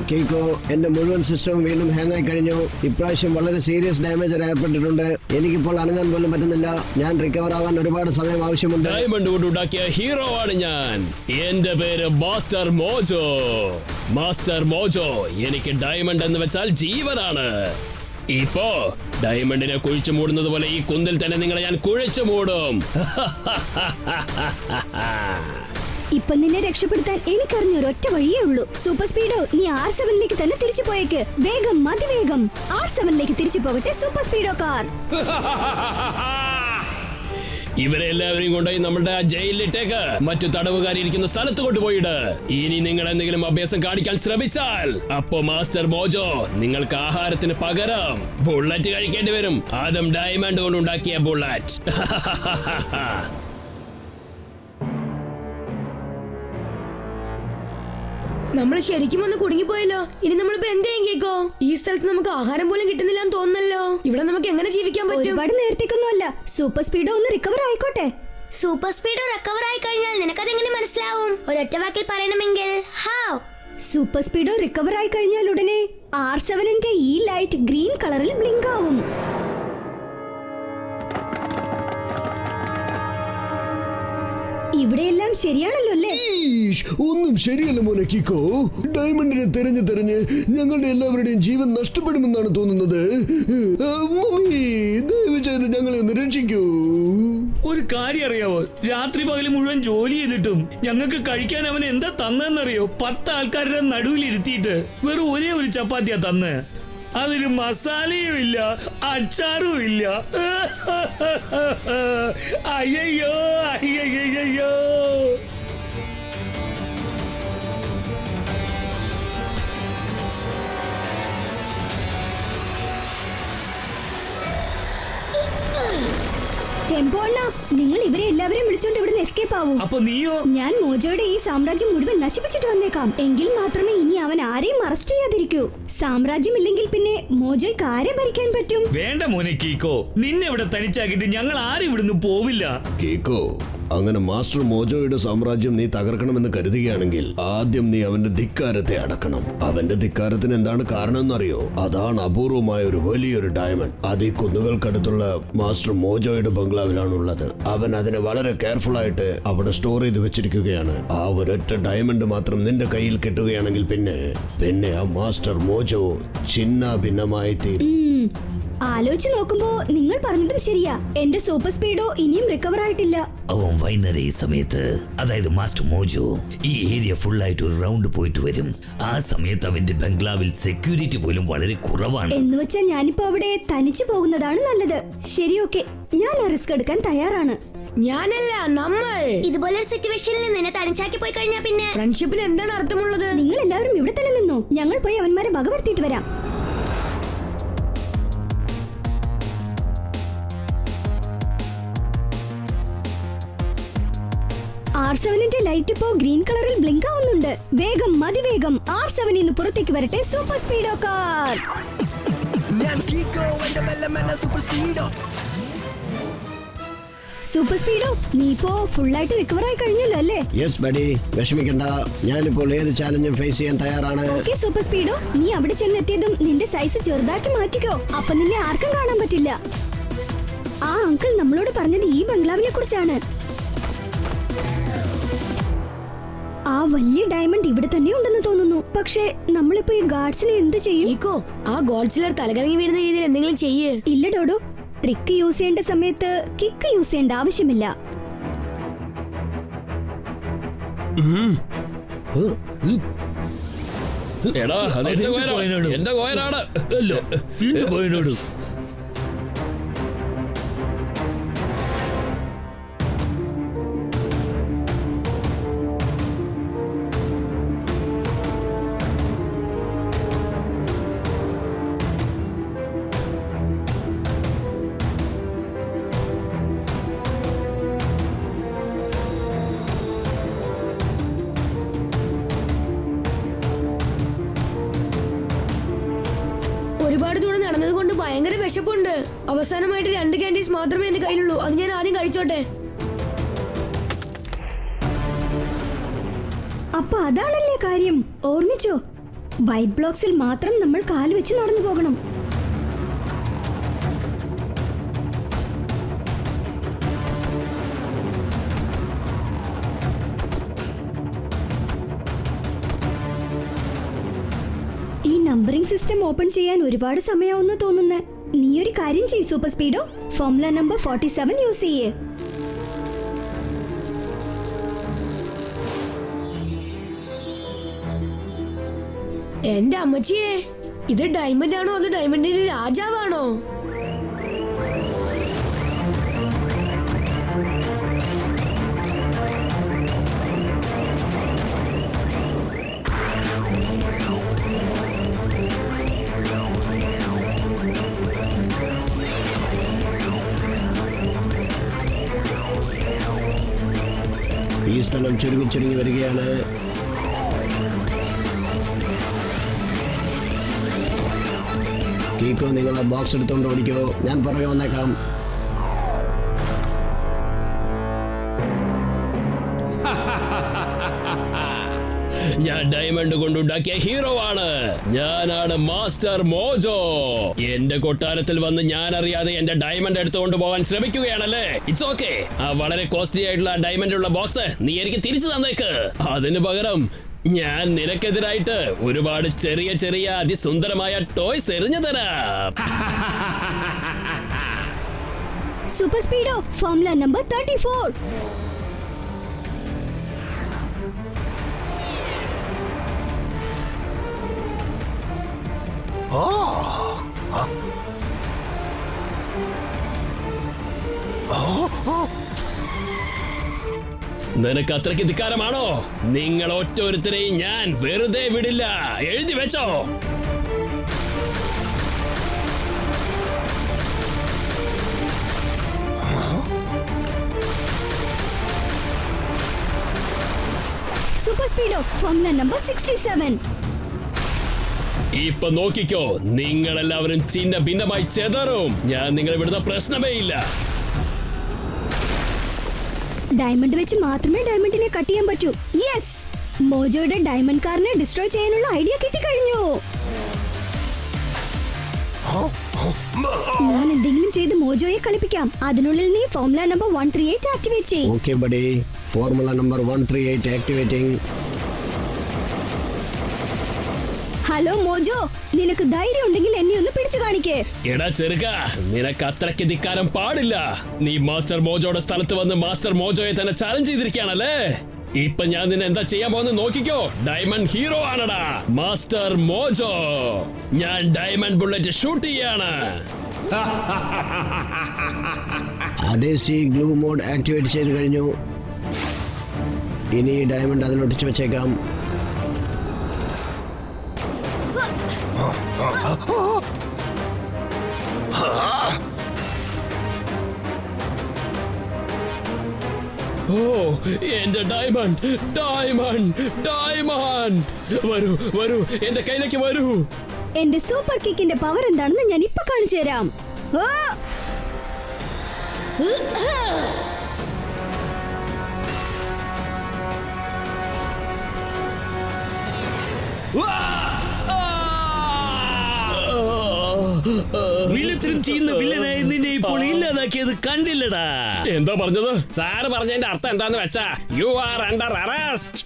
Speaker 7: കേക്കോ, എന്റെ മുഴുവൻ സിസ്റ്റവും വീണ്ടും ഹാങ് ആയി കഴിഞ്ഞു. ഇപ്രാവശ്യം വളരെ സീരിയസ് ഡാമേജ് ഏർപ്പെട്ടിട്ടുണ്ട്. എനിക്കിപ്പോൾ അനങ്ങാൻ പോലും പറ്റുന്നില്ല. ഞാൻ റിക്കവർ ആവാൻ ഒരുപാട് സമയം ആവശ്യമുണ്ട്.
Speaker 1: ഡയമണ്ട് കൊണ്ടുണ്ടാക്കിയ ഹീറോ ആണ് ഞാൻ. എന്റെ പേര് മാസ്റ്റർ മോജോ. മാസ്റ്റർ മോജോ, എനിക്ക് ഡയമണ്ട് എന്ന് വെച്ചാൽ ജീവനാണ്. ഇപ്പോ ഡയമണ്ടിനെ കുഴിച്ചു മൂടുന്നത് പോലെ ഈ കുന്നിൽ തന്നെ നിങ്ങളെ ഞാൻ കുഴിച്ചു മൂടും.
Speaker 2: ഇപ്പൊ നിന്നെ രക്ഷപ്പെടുത്താൻ എനിക്കറിഞ്ഞ ഒരൊറ്റ വഴിയേ ഉള്ളൂ. സൂപ്പർ സ്പീഡോ, നീ R7ലേക്ക് തന്നെ തിരിച്ചു പോയേക്ക്. വേഗം, അതിവേഗം R7ലേക്ക് തിരിച്ചു പോകട്ടെ സൂപ്പർ സ്പീഡോ കാർ.
Speaker 1: ഇവരെ എല്ലാവരെയും കൊണ്ടുപോയി നമ്മുടെ ആ ജയിലിലിട്ടേക്ക്. മറ്റു തടവുകാരിയിരിക്കുന്ന സ്ഥലത്ത് കൊണ്ടുപോയിട്. ഇനി നിങ്ങൾ എന്തെങ്കിലും അഭ്യാസം കാണിക്കാൻ ശ്രമിച്ചാൽ അപ്പോ മാസ്റ്റർ മോജോ നിങ്ങൾക്ക് ആഹാരത്തിന് പകരം ബുള്ളറ്റ് കഴിക്കേണ്ടി വരും. അതും ഡയമണ്ട് കൊണ്ടുണ്ടാക്കിയ ബുള്ളറ്റ്.
Speaker 3: നമ്മൾ ശരിക്കും ഒന്ന് കുടുങ്ങിപ്പോയല്ലോ. ഇനി നമ്മളിപ്പോ എന്ത് ചെയ്യും കേക്കോ? ഈ സ്ഥലത്ത് നമുക്ക് ആഹാരം പോലും കിട്ടുന്നില്ല എന്ന് തോന്നുന്നല്ലോ. ഇവിടെ നമുക്ക് എങ്ങനെ ജീവിക്കാൻ പറ്റും?
Speaker 2: ഒരുപാട് നേരത്തേക്കൊന്നുമല്ല. സൂപ്പർ സ്പീഡോ ഒന്ന് റിക്കവർ ആയിക്കോട്ടെ.
Speaker 4: സൂപ്പർ സ്പീഡ് റിക്കവർ ആയി കഴിഞ്ഞാൽ നിനക്കതെങ്ങനെ മനസ്സിലാവും? ഒരൊറ്റ വാക്കിൽ പറയണമെങ്കിൽ ഹൗ?
Speaker 2: സൂപ്പർ സ്പീഡോ റിക്കവർ ആയി കഴിഞ്ഞാൽ ഉടനെ R7ന്റെ ഈ ലൈറ്റ് ഗ്രീൻ കളറിൽ ബ്ലിങ്ക് ആവും. ഇവിടെയെല്ലാം ശരിയാണല്ലോ അല്ലേ?
Speaker 6: ഒന്നും ശരിയല്ല മോനെ കിക്കോ. ഡയമണ്ടിനെ തെരഞ്ഞ് ഞങ്ങളുടെ എല്ലാവരുടെയും ജീവൻ നഷ്ടപ്പെടുമെന്നാണ് തോന്നുന്നത്. മമ്മി, ദയവ് ചെയ്ത് ഞങ്ങളെ ഒന്ന് രക്ഷിക്കൂ.
Speaker 5: ഒരു കാര്യം അറിയാവോ? രാത്രി പകല് മുഴുവൻ ജോലി ചെയ്തിട്ടും ഞങ്ങൾക്ക് കഴിക്കാൻ അവൻ എന്താ തന്നെന്നറിയോ? 10 ആൾക്കാരുടെ നടുവിലിരുത്തിയിട്ട് വെറും ഒരേ ഒരു ചപ്പാത്തിയാ തന്ന്. അതിന് മസാലയും ഇല്ല, അച്ചാറും ഇല്ല. അയ്യോ അയ്യോ.
Speaker 2: ടെമ്പോ അണ്ണാ, നിങ്ങൾ ഇവരെ എല്ലാവരെയും വിളിച്ചോണ്ട് ഇവിടുന്ന് എസ്കേപ്പ് ആവൂ.
Speaker 5: അപ്പൊ നീയോ?
Speaker 2: ഞാൻ മോജോയുടെ ഈ സാമ്രാജ്യം മുഴുവൻ നശിപ്പിച്ചിട്ട് വന്നേക്കാം. എങ്കിൽ മാത്രമേ ഇനി അവൻ ആരെയും അറസ്റ്റ് ചെയ്യാതിരിക്കൂ. സാമ്രാജ്യം ഇല്ലെങ്കിൽ പിന്നെ മോജോയ്ക്ക് ആരെ ഭരിക്കാൻ പറ്റും?
Speaker 5: വേണ്ട മോനെ കീക്കോ, നിന്നെ ഇവിടെ തനിച്ചാക്കിട്ട് ഞങ്ങൾ ആരും ഇവിടുന്ന് പോവില്ല.
Speaker 6: കേക്കോ, അങ്ങനെ മാസ്റ്റർ മോജോയുടെ സാമ്രാജ്യം നീ തകർക്കണമെന്ന് കരുതുകയാണെങ്കിൽ ആദ്യം നീ അവന്റെ ധിക്കാരത്തെ അടക്കണം. അവന്റെ ധിക്കാരത്തിന് എന്താണ് കാരണം എന്നറിയോ? അതാണ് അപൂർവമായ ഒരു വലിയൊരു ഡയമണ്ട്. അത് ഈ കുന്നുകൾക്കടുത്തുള്ള മാസ്റ്റർ മോജോയുടെ ബംഗ്ലാവിലാണുള്ളത്. അവൻ അതിനെ വളരെ കെയർഫുൾ ആയിട്ട് അവിടെ സ്റ്റോർ ചെയ്ത് വെച്ചിരിക്കുകയാണ്. ആ ഒരൊറ്റ ഡയമണ്ട് മാത്രം നിന്റെ കയ്യിൽ കിട്ടുകയാണെങ്കിൽ പിന്നെ ആ മാസ്റ്റർ മോജോ ചിന്ന ഭിന്നമായി തീരും.
Speaker 2: ആലോചിച്ച് നോക്കുമ്പോ നിങ്ങൾ പറഞ്ഞതും ശരിയാ. എന്റെ സൂപ്പർ സ്പീഡോ ഇനിയും റിക്കവർ ആയിട്ടില്ല.
Speaker 5: അവൻ വൈകുന്നേരം ഈ സമയത്ത്, അതായത് മാസ്റ്റർ മോജോ ഈ ഏരിയ ഫുള്ളായിട്ട് ഒരു റൗണ്ട് പോയിട്ട് വരും. ആ സമയത്ത് അവന്റെ ബംഗ്ലാവിൽ സെക്യൂരിറ്റി പോലും വളരെ കുറവാണ്.
Speaker 2: എന്ന് വെച്ചാൽ ഞാനിപ്പോ അവിടെ തനിച്ചു പോകുന്നതാണ് നല്ലത്. ശരി, ഓക്കെ, ഞാൻ ആ റിസ്ക് എടുക്കാൻ തയ്യാറാണ്.
Speaker 3: ഞാനല്ല, നമ്മൾ.
Speaker 4: ഇതുപോലൊരു സിറ്റുവേഷനിൽ നിന്നെ തനിച്ചാക്കി പോയി കഴിഞ്ഞാൽ പിന്നെ
Speaker 3: ഫ്രണ്ട്ഷിപ്പിന് എന്താണ് അർത്ഥമുള്ളത്?
Speaker 2: നിങ്ങൾ എല്ലാവരും ഇവിടെ തന്നെ നിന്നോ. ഞങ്ങൾ പോയി അവന്മാരെ വകവരുത്തിയിട്ട് വരാം. R7ന്റെ ലൈറ്റ് ഇപ്പോ ഗ്രീൻ കളറിൽ ബ്ലിങ്ക് ആവുന്നുണ്ട്. വേഗം, അതിവേഗം R7 ഇന്ന് പുറത്തേക്ക് വരട്ടെ സൂപ്പർ സ്പീഡോ കാർ.
Speaker 8: ഞാൻ കീക്കോ, എന്റെ മെല്ലെ സൂപ്പർ സ്പീഡോ.
Speaker 2: സൂപ്പർ സ്പീഡോ, നീ ഇപ്പോ ഫുള്ളായിട്ട് റിക്കവർ ആയി കഴിഞ്ഞല്ലോ അല്ലേ?
Speaker 7: യെസ് ബഡി, വിഷമിക്കണ്ട. ഞാനിപ്പോൾ ഏത് ചാലഞ്ചും ഫേസ് ചെയ്യാൻ തയ്യാറാണ്.
Speaker 2: ഓക്കെ സൂപ്പർ സ്പീഡോ, നീ അവിടെ ചെന്നെത്തിയതും നിന്റെ സൈസ് ചെറുതാക്കി മാറ്റിക്കോ. അപ്പൊ നിന്നെ ആർക്കും കാണാൻ പറ്റില്ല. ആ അങ്കിൾ നമ്മളോട് പറഞ്ഞത് ഈ ബംഗ്ലാവിനെ കുറിച്ചാണ്. ആ വലിയ ഡയമണ്ട് ഇവിടെ തന്നെ ഉണ്ടെന്ന് തോന്നുന്നു. പക്ഷേ നമ്മളിപ്പോ ഈ ഗാർഡ്സിനെ എന്ത് ചെയ്യും?
Speaker 3: ഈക്കോ, ആ ഗോഡ്സിലർ തലകറങ്ങി വീഴുന്ന രീതിയിൽ എന്തെങ്കിലും ചെയ്യേ.
Speaker 2: ഇല്ല ഡോഡോ, ട്രിക്ക് യൂസ് ചെയ്യേണ്ട സമയത്ത് കിക്ക് യൂസ് ചെയ്യേണ്ട ആവശ്യമില്ല.
Speaker 1: എടാ, അത് എന്റെ കോയനാണ്.
Speaker 3: ഒരുപാട് ദൂരം നടന്നത് കൊണ്ട് ഭയങ്കര വിശപ്പുണ്ട്. അവസാനമായിട്ട് 2 ക്യാൻഡീസ് മാത്രമേ എന്റെ കയ്യിലുള്ളൂ. അത് ഞാൻ ആദ്യം കഴിച്ചോട്ടെ.
Speaker 2: അപ്പൊ അതാണല്ലേ കാര്യം. ഓർമ്മിച്ചോ, വൈറ്റ് ബ്ലോക്സിൽ മാത്രം നമ്മൾ കാൽ വെച്ച് നടന്നു പോകണം. ഈ നമ്പറിംഗ് സിസ്റ്റം ഓപ്പൺ ചെയ്യാൻ ഒരുപാട് സമയമാവുന്ന തോന്നുന്നു. നീ ഒരു കാര്യം ചെയ്യ് super Speedo, formula number 47 use ചെയ്യേ.
Speaker 3: എന്റെ അമ്മച്ചിയെ, ഇത് ഡയമണ്ട് ആണോ അത് ഡയമണ്ടിന്റെ രാജാവാണോ?
Speaker 7: ഈ സ്ഥലം ചുരുങ്ങി വരികയാണ്. കീക്കോ, നിങ്ങൾ ആ ബോക്സ് എടുത്തോണ്ട് ഓടിക്കോ, ഞാൻ പുറകെ വന്നേക്കാം.
Speaker 1: ഞാൻ ഡയമണ്ട് കൊണ്ടുണ്ടാക്കിയ ഹീറോ ആണ്. ഞാനാണ് മാസ്റ്റർ മോജോ. എന്റെ കൊട്ടാരത്തിൽ വന്ന് ഞാൻ അറിയാതെ എന്റെ ഡയമണ്ട് എടുത്തുകൊണ്ട് പോകാൻ ശ്രമിക്കുകയാണല്ലേ? It's okay. ആ വളരെ കോസ്റ്റ്ലി ആയിട്ടുള്ള ഡയമണ്ട് ഉള്ള ബോക്സ് നീ എനിക്ക് തിരിച്ചു തന്നേക്ക്. അതിനു പകരം ഞാൻ നിനക്കെതിരായിട്ട് ഒരുപാട് ചെറിയ ചെറിയ അതിസുന്ദരമായ ടോയ്സ് എറിഞ്ഞു തരാം.
Speaker 2: Super Speedo, formula number 34.
Speaker 1: നിനക്ക് അത്രയ്ക്ക് ധിക്കാരമാണോ? നിങ്ങൾ ഒറ്റൊരുത്തരെയും ഞാൻ വെറുതെ വിടില്ല. എഴുതി വെച്ചോ.
Speaker 2: Super Speedo, formula number 67.
Speaker 1: ഇപ്പൊ നോക്കിക്കോ, നിങ്ങളെല്ലാവരും ചിന്ന ഭിന്നമായി ചെതറും. ഞാൻ നിങ്ങളെ വിടുന്ന പ്രശ്നമേ ഇല്ല.
Speaker 2: ഡയമണ്ട് വെച്ച് മാത്രമേ ഡയമണ്ടിനെ കട്ട് ചെയ്യാൻ പറ്റൂ. യെസ്, മോജോയുടെ ഡയമണ്ട് കാറിനെ ഡിസ്ട്രോയ് ചെയ്യാനുള്ള ഐഡിയ കിട്ടിക്കഴിഞ്ഞു. ഞാൻ എന്തെങ്കിലും ചെയ്ത് മോജോയെ കളിപ്പിക്കാം. അതിനുള്ളിൽ നീ ഫോർമുല നമ്പർ 138 ആക്ടിവേറ്റ് ചെയ്യും.
Speaker 7: Okay buddy, formula number 138 activating.
Speaker 2: Hello mojo, നിനക്ക് ധൈര്യം ഉണ്ടെങ്കിൽ എന്നെ ഒന്ന് പിടിച്ചു കാണിക്കേ.
Speaker 1: എടാ ചെറുക്ക, നിനക്ക് അത്രയ്ക്ക് ധിക്കാരം പാടില്ല. നീ മാസ്റ്റർ മോജോയുടെ സ്ഥലത്ത് വന്ന് മാസ്റ്റർ മോജോയെ തന്നെ ചാലഞ്ച് ചെയ്തിരിക്കുകയാണല്ലേ? ഇപ്പൊ ഞാൻ നിന്നെ എന്താ ചെയ്യാൻ പോകുന്ന നോക്കിക്കോ. ഡയമണ്ട് ഹീറോ ആണടാ മാസ്റ്റർ മോജോ. ഞാൻ ഡയമണ്ട് ബുള്ളറ്റ് ഷൂട്ട് ചെയ്യാണ്.
Speaker 7: അഡേസി ഗ്ലൂ മോഡ് ആക്ടിവേറ്റ് ചെയ്ത് കഴിഞ്ഞു. ഇനി ഡയമണ്ട് അതിലൊട്ടിച്ചു വെച്ചേക്കാം.
Speaker 1: ഓ, എന്റെ ഡയമണ്ട് ഡയമണ്ട് ഡയമണ്ട്. വരൂ വരൂ, എന്റെ കയ്യിലേക്ക് വരൂ.
Speaker 2: എന്റെ സൂപ്പർ കിക്കിന്റെ പവർ എന്താണെന്ന് ഞാൻ ഇപ്പൊ കാണിച്ചു തരാം.
Speaker 5: വില്ലത്തിനും ചെയ്യുന്ന വില്ലനായി നിന്നെ ഇപ്പോൾ ഇല്ലാതാക്കിയത് കണ്ടില്ലടാ.
Speaker 1: എന്താ പറഞ്ഞത്? സാറ് പറഞ്ഞതിന്റെ അർത്ഥം എന്താന്ന് വെച്ചാ യു ആർ അണ്ടർ അറസ്റ്റ്.